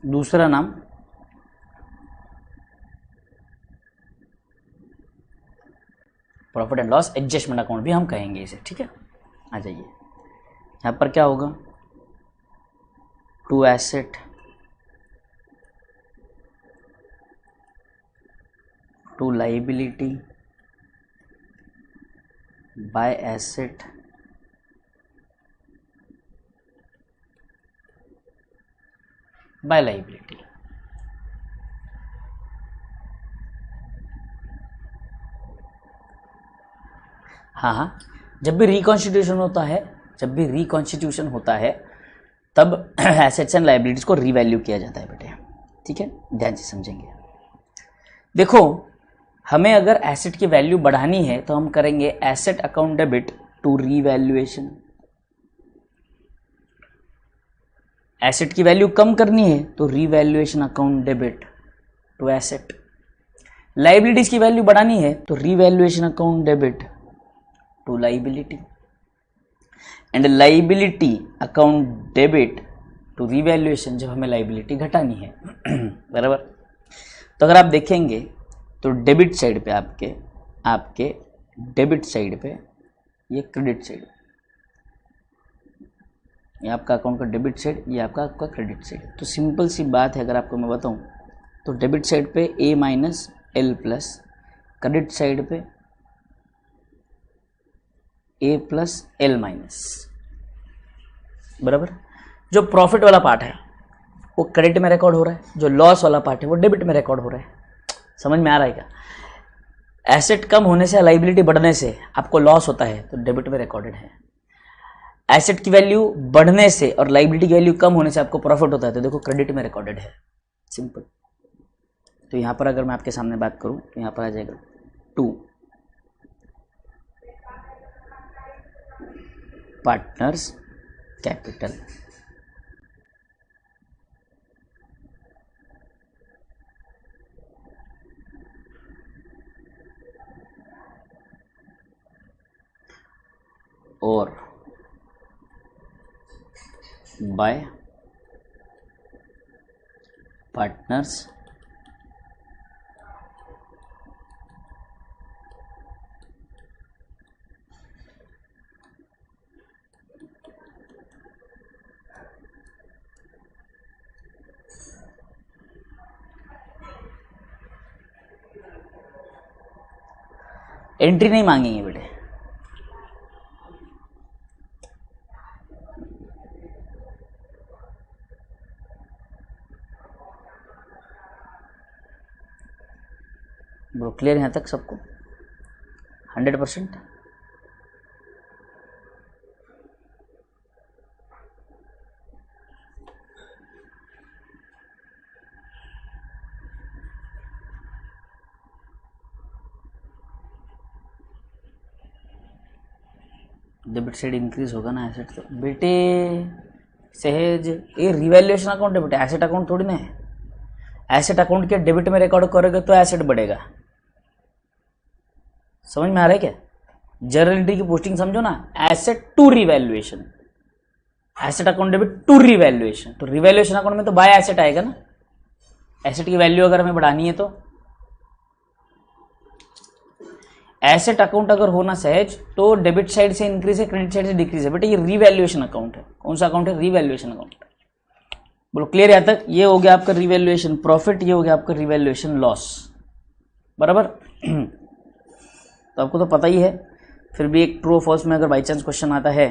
दूसरा नाम profit and loss adjustment account भी हम कहेंगे इसे, ठीक है। आ जाइए, यहाँ पर क्या होगा? To asset to liability by asset by liability. हाँ, जब भी रिकॉन्स्टिट्यूशन होता है तब एसेट्स एंड लाइबिलिटीज को रीवैल्यू किया जाता है बेटे, ठीक है, ध्यान से समझेंगे। देखो, हमें अगर एसेट की वैल्यू बढ़ानी है तो हम करेंगे asset account debit to revaluation. Asset की वैल्यू कम करनी है तो revaluation account debit to asset. Liabilities की वैल्यू बढ़ानी है तो revaluation account debit to liability and liability account debit to revaluation जब हमें लाइबिलिटी घटानी है। बराबर। तो अगर आप देखेंगे तो डेबिट साइड पे आपके डेबिट साइड पे ये क्रेडिट साइड, ये आपका अकाउंट का डेबिट साइड, ये आपका क्रेडिट साइड। तो सिंपल सी बात है, अगर आपको मैं बताऊं तो डेबिट साइड पे A minus L plus, credit side पे ए प्लस एल माइनस, बराबर। जो प्रॉफिट वाला पार्ट है वो क्रेडिट में रिकॉर्ड हो रहा है, जो लॉस वाला पार्ट है वो डेबिट में रिकॉर्ड हो रहा है। समझ में आ रहा है क्या? एसेट कम होने से, लाइबिलिटी बढ़ने से आपको लॉस होता है तो डेबिट में रिकॉर्डेड है। एसेट की वैल्यू बढ़ने से और लाइबिलिटी की वैल्यू कम होने से आपको प्रॉफिट होता है तो देखो क्रेडिट में रिकॉर्डेड है, सिंपल। तो यहां पर अगर मैं आपके सामने बात करूं तो यहां पर आ जाएगा 2 पार्टनर्स कैपिटल, और बाय पार्टनर्स एंट्री नहीं मांगेंगे बेटे, ब्रो क्लियर यहां तक सबको 100%? डेबिट साइड इंक्रीज होगा ना एसेट तो बेटे सहज, ये रिवैल्यूएशन अकाउंट है बेटे, एसेट अकाउंट थोड़ी ना है। एसेट अकाउंट के डेबिट में रिकॉर्ड करोगे तो एसेट बढ़ेगा। समझ में आ रहा है क्या? जर्नल एंट्री की पोस्टिंग समझो ना, asset to revaluation, asset account debit to revaluation. तो रिवैल्यूएशन अकाउंट में तो बाय एसेट आएगा ना, एसेट की वैल्यू अगर हमें बढ़ानी है तो। एसेट अकाउंट अगर होना सहज तो डेबिट साइड से इंक्रीज है, क्रेडिट साइड से डिक्रीज है। बेटा ये रिवैल्यूएशन अकाउंट है। कौन सा अकाउंट है? Revaluation account. बोलो क्लियर यहां तक? ये हो गया आपका रिवैल्यूएशन प्रॉफिट, ये हो गया आपका रिवैल्यूएशन लॉस, बराबर। तो आपको तो पता ही है, फिर भी एक ट्रू फॉल्स में अगर बाई चांस क्वेश्चन आता है,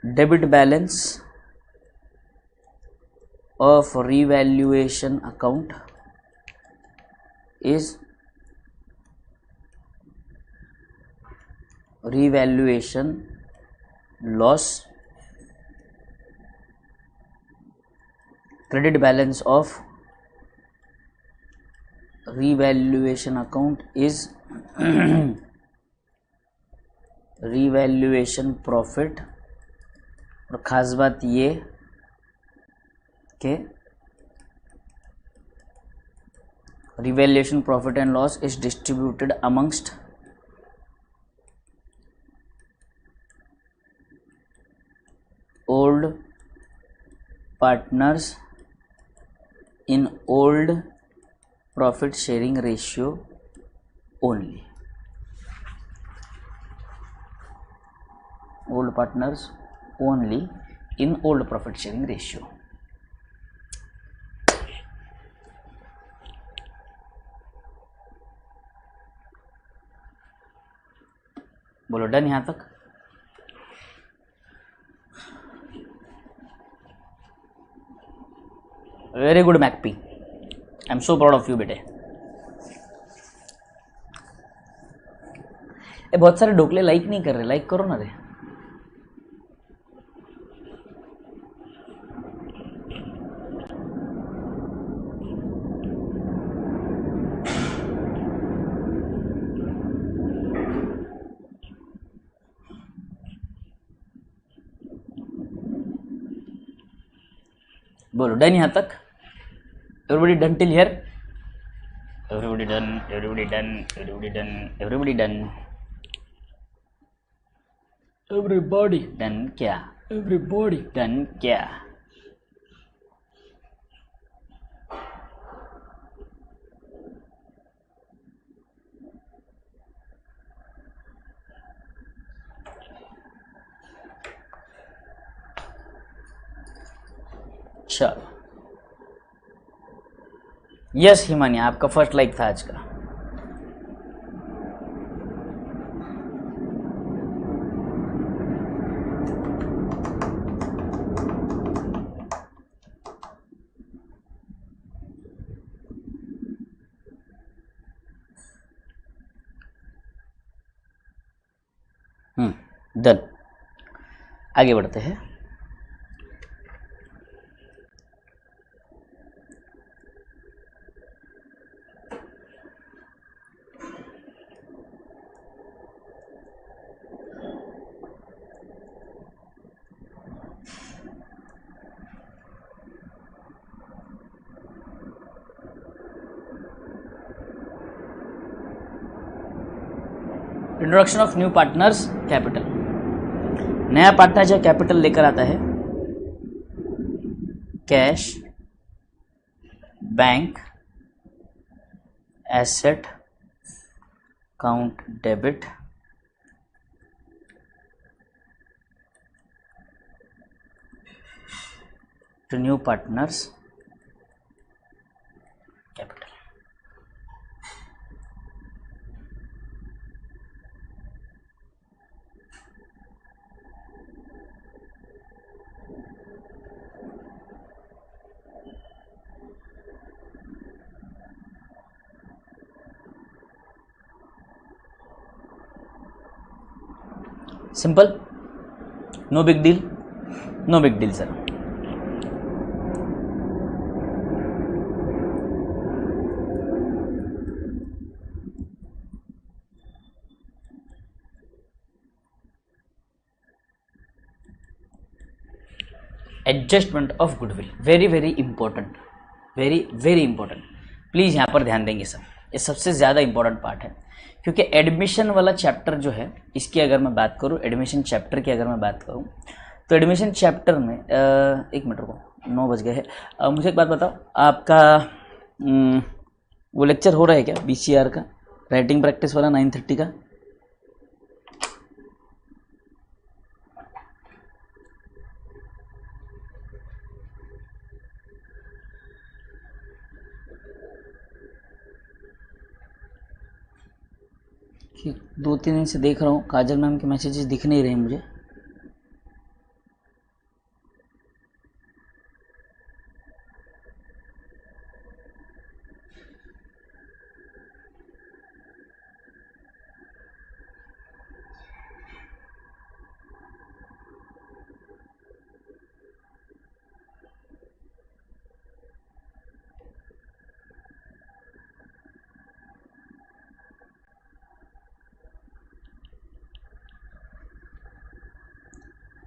debit balance of revaluation account is revaluation loss, credit balance of revaluation account is revaluation profit। और खास बात ये कि revaluation profit and loss is distributed amongst old partners in old profit sharing ratio only। old partners only in old profit sharing ratio। बोलो done यहां तक? Very good मैकपी, I am so proud of you बेटे। बहुत सारे ढोकले like नहीं कर रहे, लाइक करो ना रे। बोलो डन यहां तक? Everybody done till here? Everybody done, everybody done, everybody done, everybody done, everybody done क्या? एवरीबॉडी डन क्या? चलो, यस हिमानी, आपका फर्स्ट लाइक था आज का। डन, आगे बढ़ते हैं। Introduction of new partners capital. नया पार्टनर जो कैपिटल लेकर आता है, cash, bank, asset, account debit, to new partners capital. Simple, no big deal, no big deal sir. Adjustment of goodwill, very very important, very very important. Please यहाँ पर ध्यान देंगे sir, ये सबसे ज़्यादा इंपॉर्टेंट पार्ट है, क्योंकि एडमिशन वाला चैप्टर जो है इसकी अगर मैं बात करूँ, एडमिशन चैप्टर की अगर मैं बात करूँ, तो एडमिशन चैप्टर में एक मिनट को 9 बज गए हैं। मुझे एक बात बताओ, आपका वो लेक्चर हो रहा है क्या BCR का, राइटिंग प्रैक्टिस वाला 9:30 का? कि 2-3 दिन से देख रहा हूँ काजल मैम के मैसेजेस दिख नहीं रहे मुझे।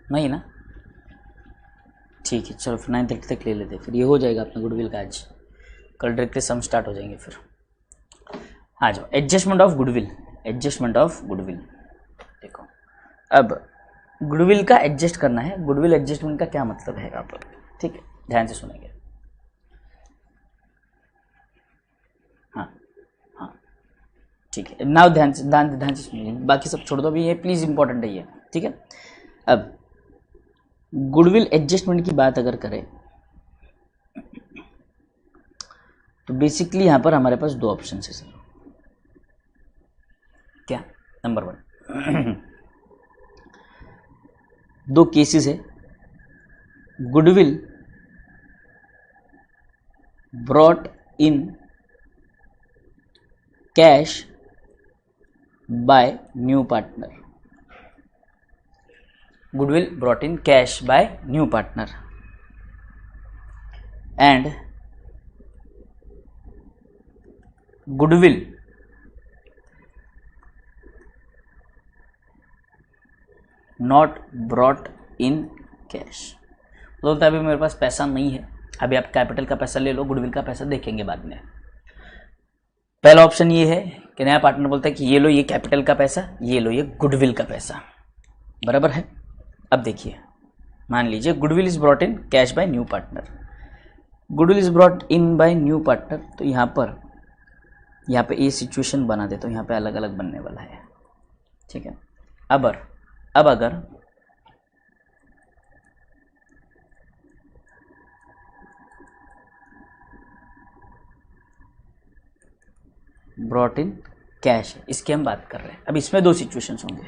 नहीं ना, ठीक है, चलो फिर 9:30 तक ले लेते, फिर ये हो जाएगा अपना गुडविल का आज। कल डायरेक्टली सम स्टार्ट हो जाएंगे फिर। आ जाओ, adjustment of goodwill, adjustment of goodwill. देखो, अब गुडविल का एडजस्ट करना है। गुडविल एडजस्टमेंट का क्या मतलब है आप, ठीक है, ध्यान से सुनेंगे। हाँ हाँ, ठीक है, नाउ ध्यान से सुनिए, बाकी सब छोड़ दो, अभी ये प्लीज़ इंपॉर्टेंट है ये, ठीक है। अब गुडविल एडजस्टमेंट की बात अगर करें तो बेसिकली यहाँ पर हमारे पास 2 ऑप्शन है सर। क्या? नंबर 1, 2 केसेस है। Goodwill brought in cash by new partner, goodwill brought in cash by new partner, and goodwill not brought in cash। बोलता है अभी मेरे पास पैसा नहीं है, अभी आप कैपिटल का पैसा ले लो, गुडविल का पैसा देखेंगे बाद में। पहला ऑप्शन ये है कि नया पार्टनर बोलता है कि ये लो ये कैपिटल का पैसा, ये लो ये गुडविल का पैसा, बराबर है। अब देखिए, मान लीजिए goodwill is brought in cash by new partner, goodwill is brought in by new partner, तो यहाँ पे ये सिचुएशन बना दे, तो यहाँ पे अलग अलग बनने वाला है, ठीक है। अब अगर ब्रॉट इन कैश है, इसकी हम बात कर रहे हैं। अब इसमें दो सिचुएशंस होंगे,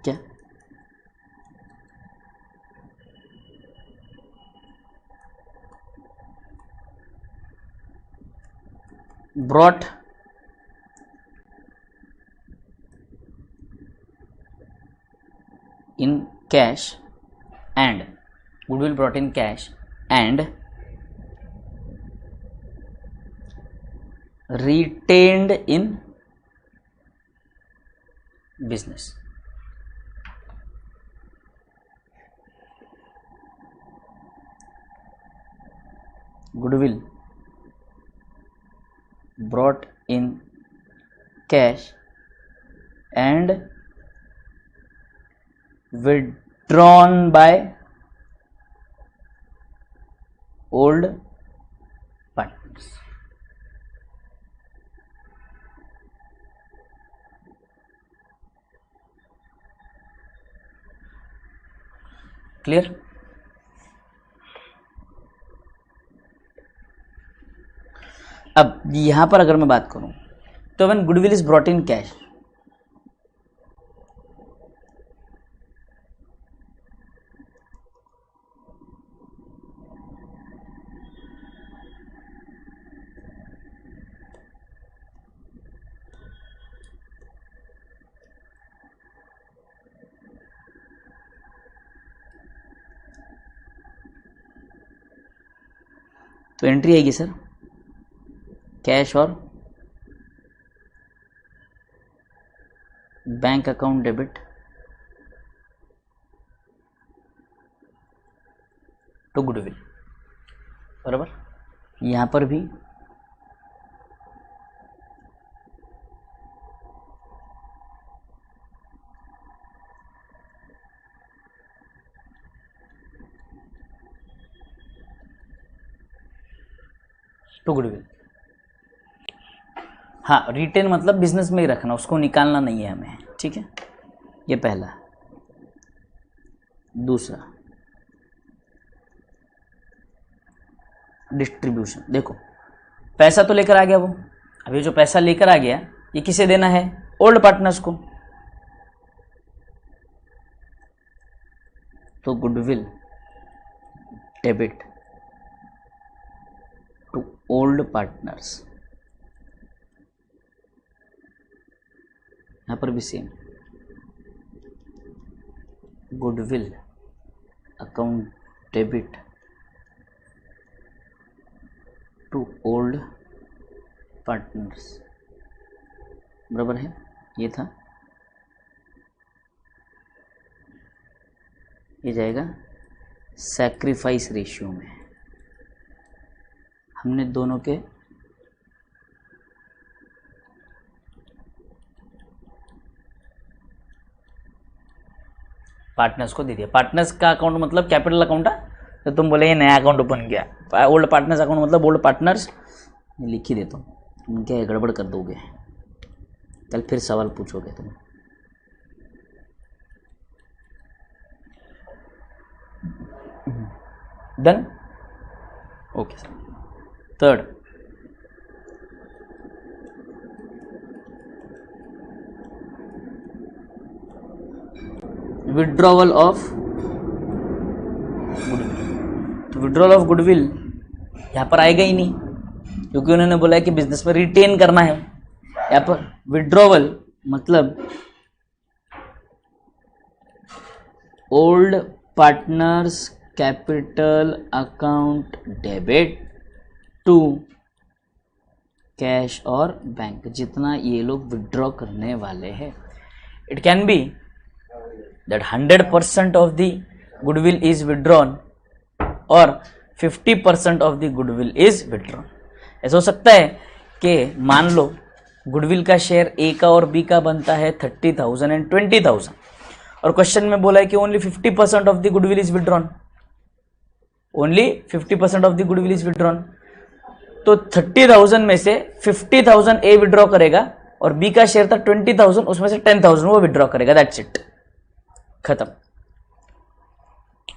क्या? Brought in cash and goodwill brought in cash and retained in business. Goodwill brought in cash and withdrawn by old partners. Clear? अब यहां पर अगर मैं बात करूं तो when goodwill is brought in cash, तो एंट्री आएगी सर कैश और bank account debit to goodwill, बराबर। यहां पर भी टू गुडविल। हाँ, रिटेन मतलब बिजनेस में ही रखना, उसको निकालना नहीं है हमें, ठीक है। ये पहला। दूसरा डिस्ट्रीब्यूशन। देखो पैसा तो लेकर आ गया वो, अभी जो पैसा लेकर आ गया ये किसे देना है? ओल्ड पार्टनर्स को। तो goodwill debit to old partners, यहां पर भी same goodwill account debit to old partners, बराबर है। ये था, ये जाएगा सैक्रिफाइस रेशियो में। हमने दोनों के पार्टनर्स को दे दिया। पार्टनर्स का अकाउंट मतलब कैपिटल अकाउंट है, तो तुम बोले ये नया अकाउंट ओपन किया। ओल्ड पार्टनर्स अकाउंट मतलब ओल्ड पार्टनर्स, लिख ही देता हूँ, तुम क्या गड़बड़ कर दोगे, कल फिर सवाल पूछोगे तुम। Done, okay sir. Third, withdrawal of goodwill. तो विड्रॉवल ऑफ गुडविल यहाँ पर आएगा ही नहीं, क्योंकि उन्होंने बोला है कि बिजनेस में रिटेन करना है। यहाँ पर विड्रॉवल मतलब old partners capital account debit to cash और बैंक, जितना ये लोग विड्रॉ करने वाले हैं। It can be that 100% of the goodwill is withdrawn or 50% of the goodwill is withdrawn। ऐसा हो सकता है कि मान लो गुडविल का शेयर ए का और बी का बनता है 30,000 एंड 20,000, और क्वेश्चन में बोला है कि only 50% of the goodwill is withdrawn, only 50% of the goodwill is withdrawn. तो 30,000 में से 50,000 ए विड्रॉ करेगा और बी का शेयर था 20,000, उसमें से 10,000 वो विड्रॉ करेगा, दैट्स इट, खत्म।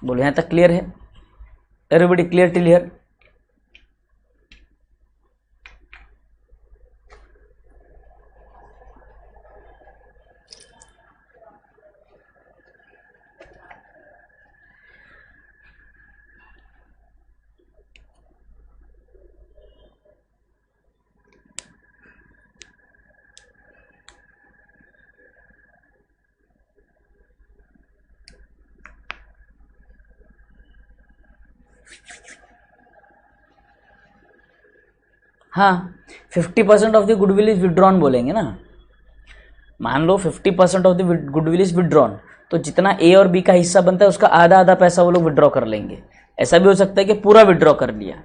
बोलो यहां तक क्लियर है? Everybody clear till here? हाँ 50% of the goodwill is withdrawn बोलेंगे ना, मान लो 50% of the goodwill is withdrawn, तो जितना ए और बी का हिस्सा बनता है उसका आधा आधा पैसा वो लोग विड्रॉ कर लेंगे। ऐसा भी हो सकता है कि पूरा विड्रॉ कर लिया,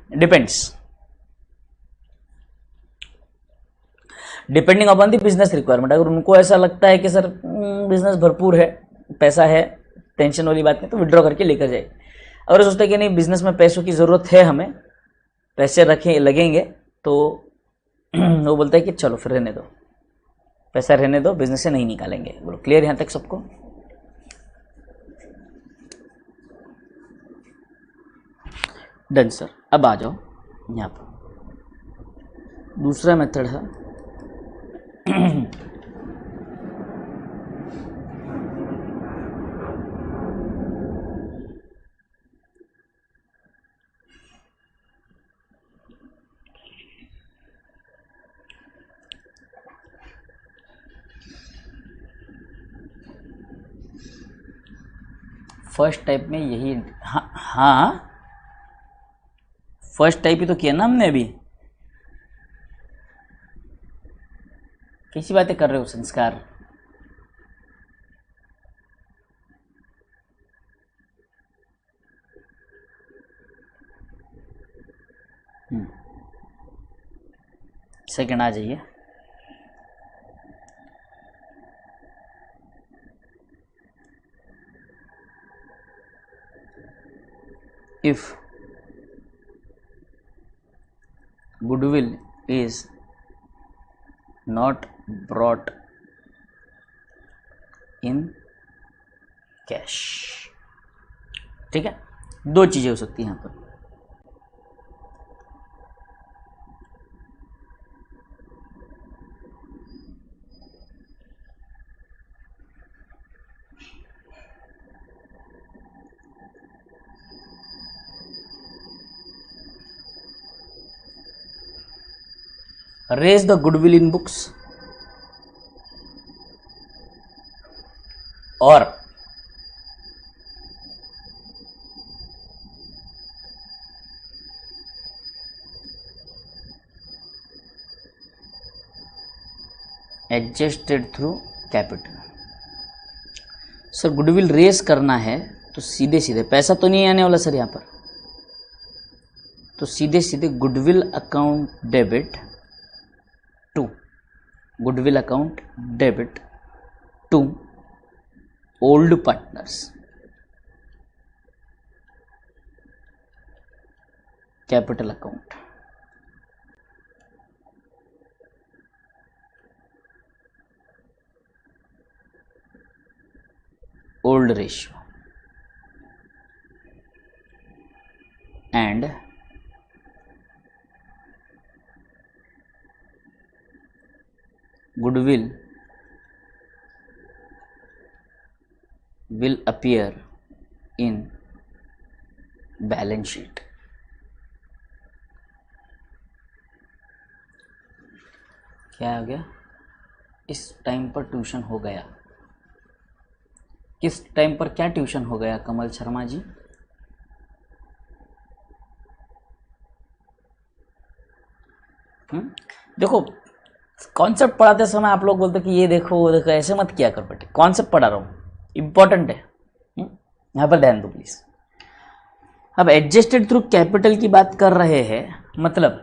depending upon the business requirement. अगर उनको ऐसा लगता है कि सर बिजनेस भरपूर है, पैसा है, टेंशन वाली बात नहीं, तो विड्रॉ करके लेकर जाए। अगर सोचते हैं कि नहीं बिजनेस में पैसों की ज़रूरत है, हमें पैसे रखें लगेंगे, तो वो बोलता है कि चलो फिर रहने दो, पैसा रहने दो, बिजनेस से नहीं निकालेंगे। बोलो क्लियर यहाँ तक सबको? Done sir. अब आ जाओ यहाँ पर दूसरा मेथड है फर्स्ट टाइप में यही, हाँ फर्स्ट टाइप ही तो किया ना हमने अभी। कैसी बातें कर रहे हो संस्कार? सेकंड आ जाइए। If goodwill is not brought in cash, ठीक है, दो चीजें हो सकती हैं यहाँ पर। Raise the goodwill in books or adjusted through capital। Sir goodwill raise करना है तो सीधे सीधे पैसा तो नहीं आने वाला सर यहाँ पर, तो सीधे सीधे goodwill account debit to goodwill account debit to old partners capital account. Old ratio and goodwill will appear in balance sheet। क्या हो गया? इस टाइम पर ट्यूशन हो गया। किस टाइम पर क्या ट्यूशन हो गया कमल शर्मा जी? देखो कॉन्सेप्ट पढ़ाते समय आप लोग बोलते कि ये देखो वो देखो, ऐसे मत किया कर बेटे। कॉन्सेप्ट पढ़ा रहा हूँ, इंपॉर्टेंट है, यहाँ पर ध्यान दो प्लीज। अब एडजस्टेड थ्रू कैपिटल की बात कर रहे हैं, मतलब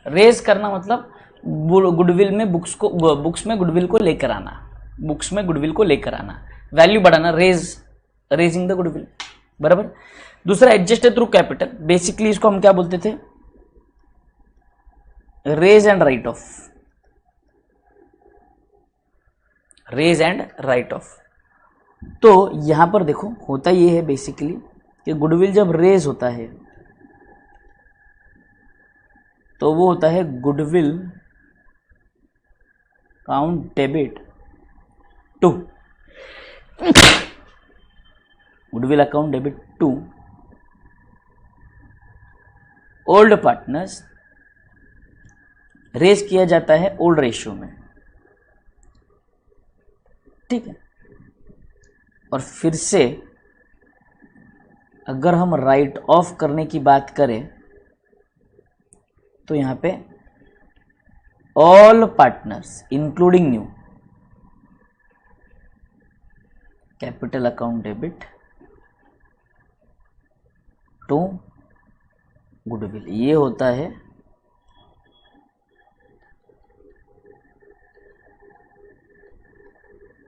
रेज करना, मतलब गुडविल में बुक्स में गुडविल को लेकर आना, बुक्स में गुडविल को लेकर आना, वैल्यू बढ़ाना, रेजिंग द गुडविल, बराबर। दूसरा एडजस्टेड थ्रू कैपिटल, बेसिकली इसको हम क्या बोलते थे? Raise and write off, raise and write off. तो यहां पर देखो होता ये है बेसिकली कि गुडविल जब रेज होता है तो वो होता है goodwill account debit to goodwill account debit to old partners. Raise किया जाता है ओल्ड रेशियो में, ठीक है। और फिर से अगर हम राइट ऑफ करने की बात करें तो यहाँ पे all partners including new, capital account debit to goodwill, ये होता है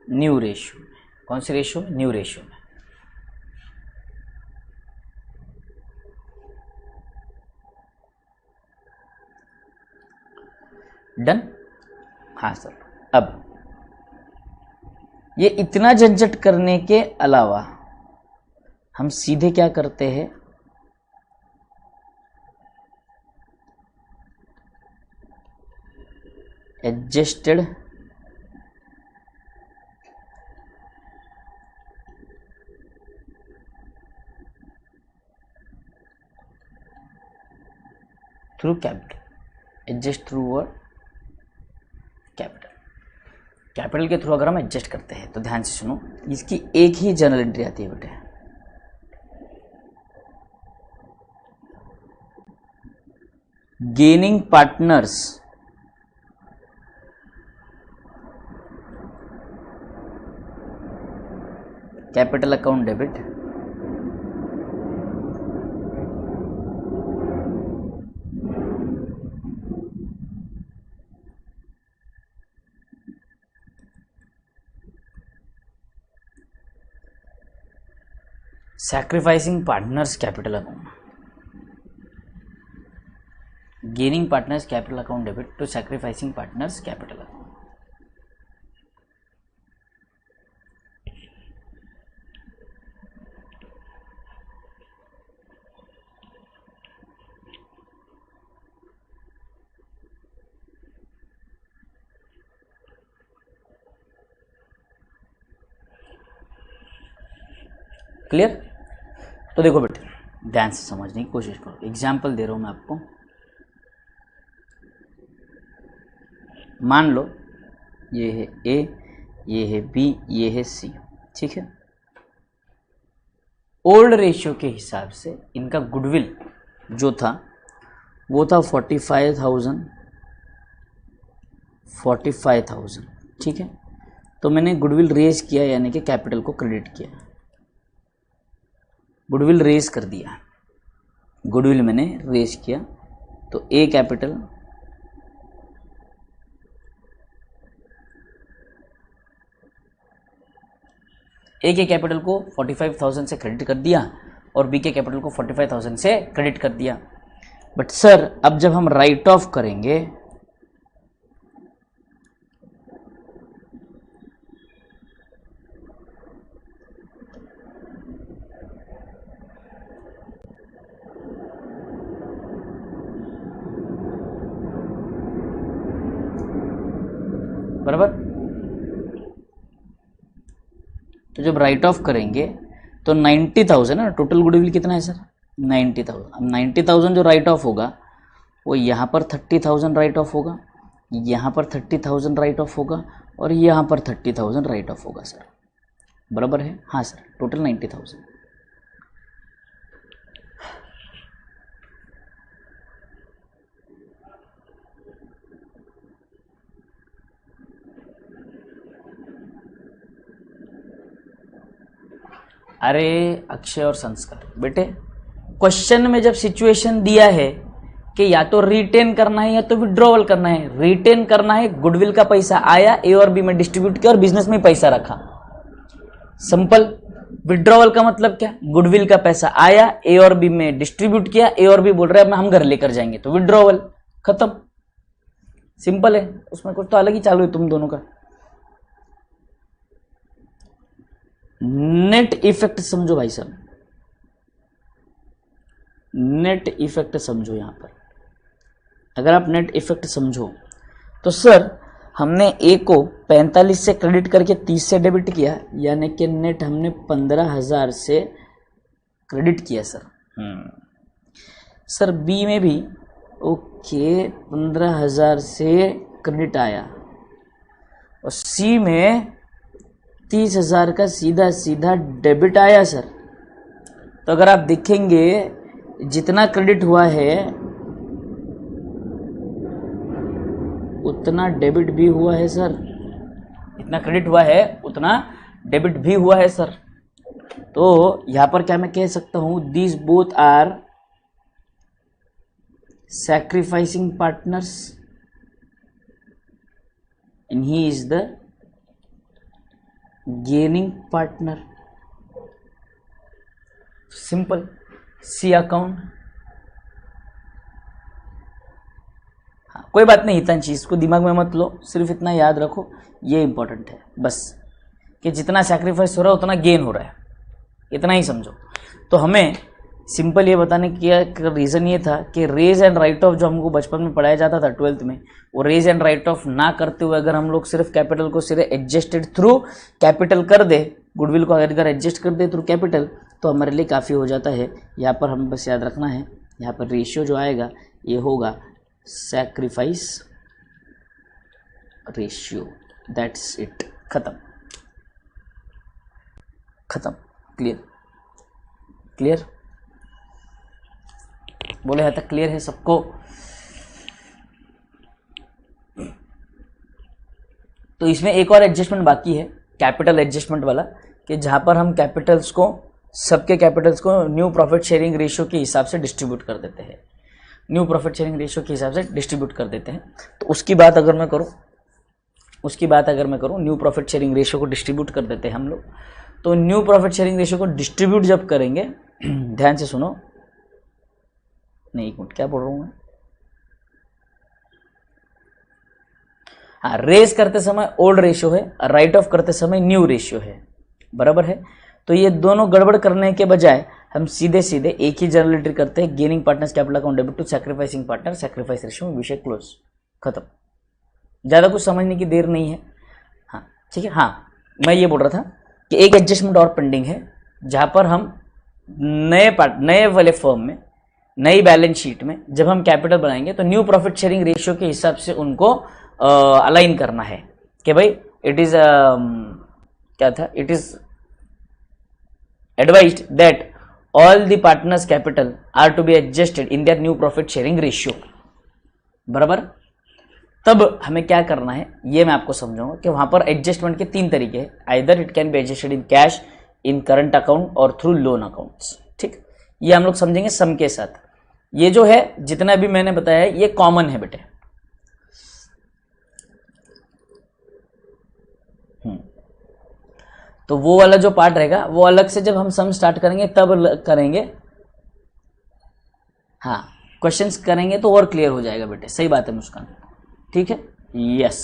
न्यू रेशियो में। कौन सी रेशियो में? न्यू रेशियो में। डन? हाँ सर। अब ये इतना झंझट करने के अलावा हम सीधे क्या करते हैं, adjusted through capital, adjust through और कैपिटल। कैपिटल के थ्रू अगर हम एडजस्ट करते हैं तो ध्यान से सुनो, इसकी एक ही जर्नल एंट्री आती है बेटे, gaining partners capital account debit sacrificing partners capital account, gaining partners capital account debit to sacrificing partners capital account। Clear? तो देखो बेटे ध्यान से समझने की कोशिश करो, एग्जाम्पल दे रहा हूं मैं आपको। मान लो ये है ए, ये है बी, ये है सी, ठीक है। ओल्ड रेशियो के हिसाब से इनका गुडविल जो था वो था 45,000, ठीक है। तो मैंने गुडविल रेज किया, यानी कि कैपिटल को क्रेडिट किया, गुडविल रेज कर दिया, गुडविल मैंने रेज किया। तो ए कैपिटल ए के कैपिटल को 45,000 से क्रेडिट कर दिया और बी के कैपिटल को 45,000 से क्रेडिट कर दिया। बट सर अब जब हम राइट ऑफ करेंगे बराबर, तो जब राइट ऑफ करेंगे तो 90,000 है ना, टोटल गुडविल कितना है सर? 90,000। अब 90,000 जो राइट ऑफ होगा वो यहाँ पर 30,000 राइट ऑफ होगा, यहाँ पर 30,000 राइट ऑफ होगा और यहाँ पर 30,000 राइट ऑफ होगा सर, बराबर है? हाँ सर, टोटल 90,000। अरे अक्षय और संस्कार बेटे, क्वेश्चन में जब सिचुएशन दिया है कि या तो रिटेन करना है या तो विड्रॉवल करना है, रिटेन करना है, गुडविल का पैसा आया ए और बी में डिस्ट्रीब्यूट किया और बिजनेस में पैसा रखा, सिंपल। विड्रॉवल का मतलब क्या? गुडविल का पैसा आया ए और बी में डिस्ट्रीब्यूट किया, ए और बी बोल रहे हैं हम घर लेकर जाएंगे, तो विड्रॉवल, खत्म, सिंपल है। उसमें कुछ तो अलग ही चालू है तुम दोनों का। नेट इफेक्ट समझो भाई साहब, नेट इफेक्ट समझो। यहां पर अगर आप नेट इफेक्ट समझो तो सर हमने ए को 45 से क्रेडिट करके 30 से डेबिट किया, यानी कि नेट हमने 15,000 से क्रेडिट किया सर। सर बी में भी ओके 15,000 से क्रेडिट आया और सी में 30,000 का सीधा सीधा डेबिट आया सर। तो अगर आप देखेंगे जितना क्रेडिट हुआ है उतना डेबिट भी हुआ है सर, इतना क्रेडिट हुआ है उतना डेबिट भी हुआ है सर। तो यहां पर क्या मैं कह सकता हूं, these both are sacrificing partners and he is the gaining partner. Simple सी अकाउंट। हाँ, कोई बात नहीं हितांशी, इसको दिमाग में मत लो, सिर्फ इतना याद रखो, ये इंपॉर्टेंट है बस, कि जितना सैक्रिफाइस हो रहा है उतना गेन हो रहा है, इतना ही समझो। तो हमें सिंपल ये बताने का रीज़न ये था कि रेज एंड राइट ऑफ जो हमको बचपन में पढ़ाया जाता था 12th में, वो रेज एंड राइट ऑफ ना करते हुए अगर हम लोग सिर्फ कैपिटल को सिर्फ एडजस्टेड थ्रू कैपिटल कर दे, गुडविल को अगर इधर एडजस्ट कर दे थ्रू कैपिटल, तो हमारे लिए काफ़ी हो जाता है। यहाँ पर हमें बस याद रखना है, यहाँ पर रेशियो जो आएगा ये होगा सैक्रिफाइस रेशियो, दैट्स इट, खत्म खत्म। क्लियर क्लियर, बोले यहाँ तक क्लियर है सबको? तो इसमें एक और एडजस्टमेंट बाकी है, कैपिटल एडजस्टमेंट वाला, कि जहां पर हम कैपिटल्स को, सबके कैपिटल्स को न्यू प्रॉफिट शेयरिंग रेशियो के हिसाब से डिस्ट्रीब्यूट कर देते हैं, न्यू प्रॉफिट शेयरिंग रेशियो के हिसाब से डिस्ट्रीब्यूट कर देते हैं। तो उसकी बात अगर मैं करूं, न्यू प्रॉफिट शेयरिंग रेशियो को डिस्ट्रीब्यूट कर देते हैं हम लोग। तो न्यू प्रॉफिट शेयरिंग रेशियो को डिस्ट्रीब्यूट जब करेंगे, ध्यान से सुनो, नहीं एक मिनट क्या बोल रहा हूं मैं, हाँ, रेज करते समय ओल्ड रेशियो है, राइट ऑफ करते समय न्यू रेशियो है, बराबर है। तो ये दोनों गड़बड़ करने के बजाय हम सीधे सीधे एक ही जर्नल एंट्री करते हैं, gaining partners capital account debit to sacrificing partner, sacrifice ratio में विषय क्लोज, खत्म। ज़्यादा कुछ समझने की देर नहीं है। हाँ ठीक है। हाँ, मैं ये बोल रहा था कि एक एडजस्टमेंट और पेंडिंग है, जहाँ पर हम नए वाले फर्म में, नई बैलेंस शीट में जब हम कैपिटल बनाएंगे तो न्यू प्रॉफिट शेयरिंग रेशियो के हिसाब से उनको अलाइन करना है कि भाई इट इज क्या था, it is advised that all the partners capital are to be adjusted in their new profit sharing ratio, बराबर। तब हमें क्या करना है ये मैं आपको समझाऊंगा कि वहां पर एडजस्टमेंट के 3 तरीके हैं, either it can B adjusted in cash, in current account और थ्रू लोन अकाउंट्स। ठीक, ये हम लोग समझेंगे सम के साथ। ये जो है जितना भी मैंने बताया है ये कॉमन है बेटे। तो वो वाला जो पार्ट रहेगा वो अलग से जब हम सम स्टार्ट करेंगे तब करेंगे। हाँ, क्वेश्चंस करेंगे तो और क्लियर हो जाएगा बेटे, सही बात है मुस्कान, ठीक है। Yes,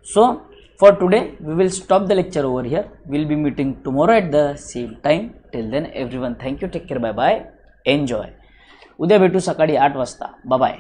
so for today we will stop the lecture over here, will be meeting tomorrow at the same time. Till then everyone thank you, take care, bye bye, enjoy. उद्या भेटू सकाळी 8 वाजता, बाय बाय।